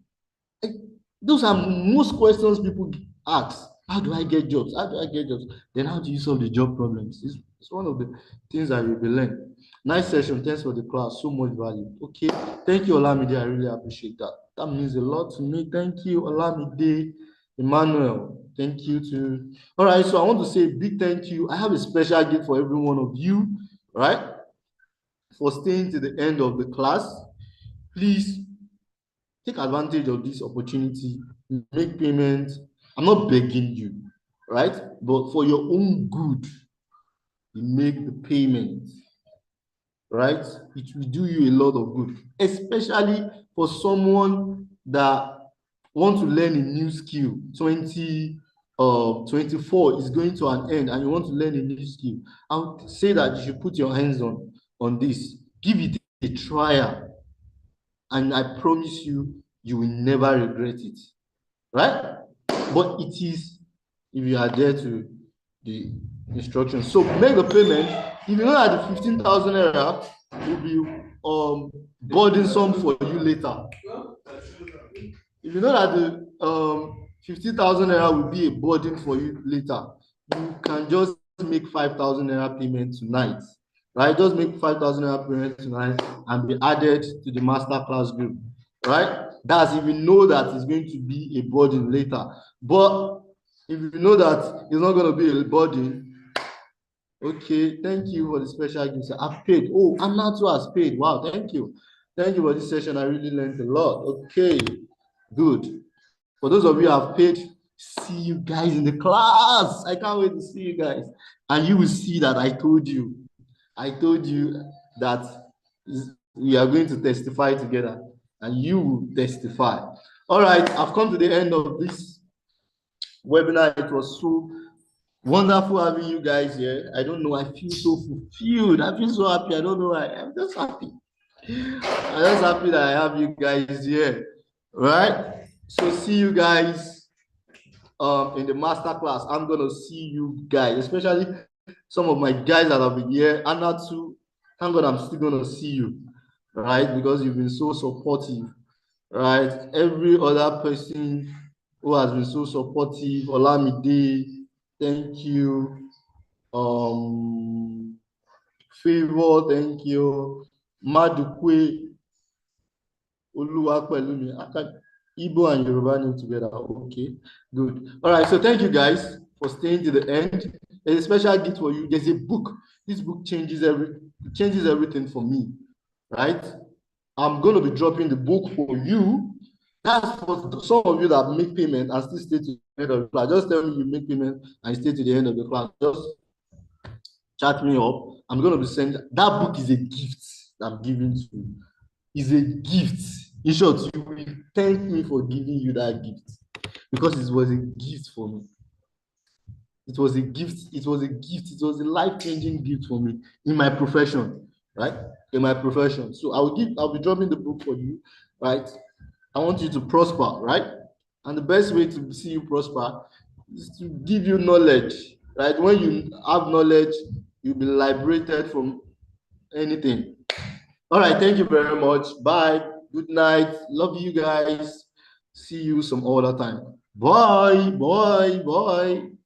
Those are most questions people ask. How do I get jobs? How do I get jobs? Then how do you solve the job problems? It's one of the things that you'll be learning. Nice session. Thanks for the class. So much value. Okay. Thank you, Olamide. I really appreciate that. That means a lot to me. Thank you, Olamide. Emmanuel, thank you too. All right, so I want to say a big thank you. I have a special gift for every one of you, right? For staying to the end of the class. Please take advantage of this opportunity. Make payments. I'm not begging you, right? But for your own good, you make the payment, right? It will do you a lot of good, especially for someone that want to learn a new skill. 2024 is going to an end and you want to learn a new skill. I would say that you should put your hands on this. Give it a trial. And I promise you, you will never regret it. Right? But it is if you adhere to the instructions. So make the payment. If you know that the 15,000 naira will be burdensome for you later. If you know that the 50,000 naira will be a burden for you later, you can just make 5,000 naira payment tonight, right? Just make 5,000 naira payment tonight and be added to the masterclass group, right? That's if you know that it's going to be a burden later. But if you know that it's not going to be a burden, okay, thank you for the special gift. I've paid. Oh, Anatu has paid. Wow, thank you. Thank you for this session. I really learned a lot. Okay. Good. For those of you who have paid, see you guys in the class. I can't wait to see you guys. And you will see that I told you that we are going to testify together and you will testify. All right, I've come to the end of this webinar. It was so wonderful having you guys here. I don't know, I feel so fulfilled. I feel so happy. I don't know why. I'm just happy. I'm just happy that I have you guys here. Right? So see you guys in the masterclass. I'm gonna see you guys, especially some of my guys that have been here. Anna too. Thank God I'm still gonna see you, right? Because you've been so supportive, right? Every other person who has been so supportive, Olamide, thank you. Favor, thank you. Madukwe, Oluwapelumi. Igbo and Yoruba name together. Okay, good. All right, so thank you guys for staying to the end. There's a special gift for you. There's a book. This book changes everything for me, right? I'm going to be dropping the book for you. That's for some of you that make payment and still stay to the end of the class. Just tell me you make payment and stay to the end of the class. Just chat me up. I'm going to be sending that book is a gift. I'm giving to you is a gift. In short, you will thank me for giving you that gift because it was a gift for me. It was a gift. It was a gift. It was a life-changing gift for me in my profession, right? In my profession. So I'll be dropping the book for you, right? I want you to prosper, right? And the best way to see you prosper is to give you knowledge, right? When you have knowledge, you'll be liberated from anything. All right, thank you very much. Bye. Good night. Love you guys. See you some other time. Bye. Bye. Bye.